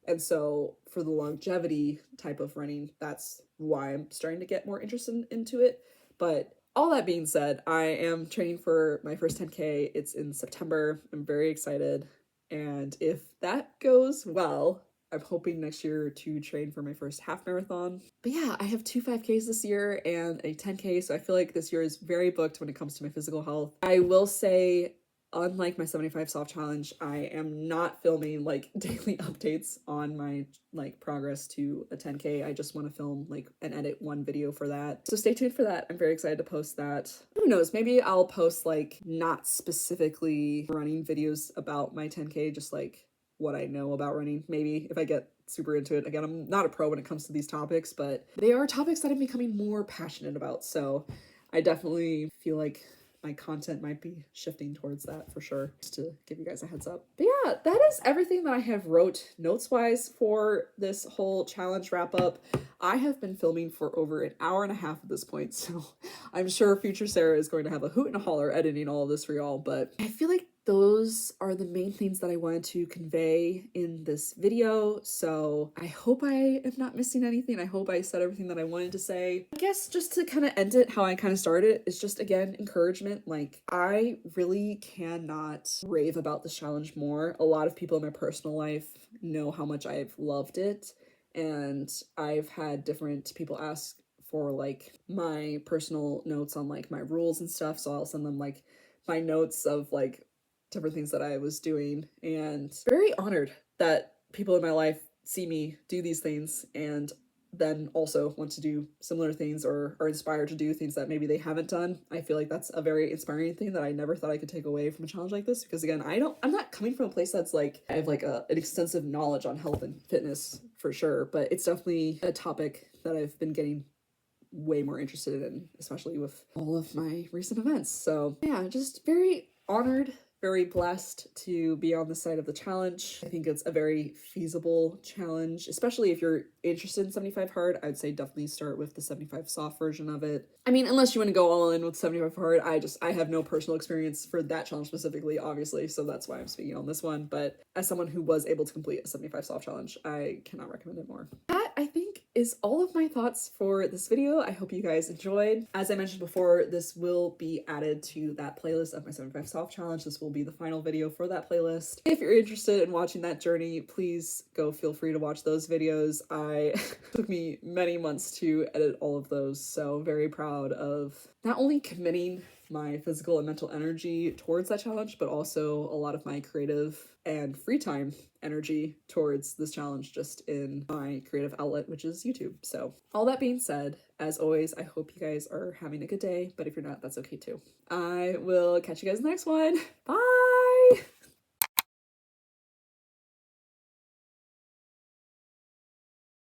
And so for the longevity type of running, that's why I'm starting to get more interested into it. But all that being said, I am training for my first 10K. It's in September. I'm very excited. And if that goes well, I'm hoping next year to train for my first half marathon. But yeah, I have 2 5Ks this year and a 10K, so I feel like this year is very booked when it comes to my physical health. I will say, unlike my 75 Soft Challenge, I am not filming like daily updates on my like progress to a 10K. I just want to film like and edit one video for that. So stay tuned for that. I'm very excited to post that. Who knows, maybe I'll post like not specifically running videos about my 10K, just like what I know about running, maybe if I get super into it. Again, I'm not a pro when it comes to these topics, but they are topics that I'm becoming more passionate about. So I definitely feel like my content might be shifting towards that for sure, just to give you guys a heads up. But yeah, that is everything that I have wrote notes wise for this whole challenge wrap up. I have been filming for over an hour and a half at this point, so I'm sure future Sarah is going to have a hoot and a holler editing all of this for y'all, but I feel like those are the main things that I wanted to convey in this video. So I hope I am not missing anything. I hope I said everything that I wanted to say. I guess just to kind of end it how I kind of started it is just, again, encouragement. Like, I really cannot rave about this challenge more. A lot of people in my personal life know how much I've loved it. And I've had different people ask for like my personal notes on like my rules and stuff. So I'll send them like my notes of like different things that I was doing, and very honored that people in my life see me do these things and then also want to do similar things or are inspired to do things that maybe they haven't done. I feel like that's a very inspiring thing that I never thought I could take away from a challenge like this, because again, I'm not coming from a place that's like I have like an extensive knowledge on health and fitness for sure, but it's definitely a topic that I've been getting way more interested in, especially with all of my recent events. So yeah, just very honored, very blessed to be on the side of the challenge. I think it's a very feasible challenge, especially if you're interested in 75 hard. I'd say definitely start with the 75 soft version of it. I mean, unless you want to go all in with 75 hard, I have no personal experience for that challenge specifically, obviously, so that's why I'm speaking on this one. But as someone who was able to complete a 75 soft challenge, I cannot recommend it more. That, I think, is all of my thoughts for this video. I hope you guys enjoyed. As I mentioned before, this will be added to that playlist of my 75 soft challenge. This will be the final video for that playlist. If you're interested in watching that journey, please go feel free to watch those videos. Took me many months to edit all of those, so very proud of not only committing my physical and mental energy towards that challenge, but also a lot of my creative and free time energy towards this challenge just in my creative outlet, which is YouTube. So all that being said, as always, I hope you guys are having a good day, but if you're not, that's okay too. I will catch you guys in the next one. Bye!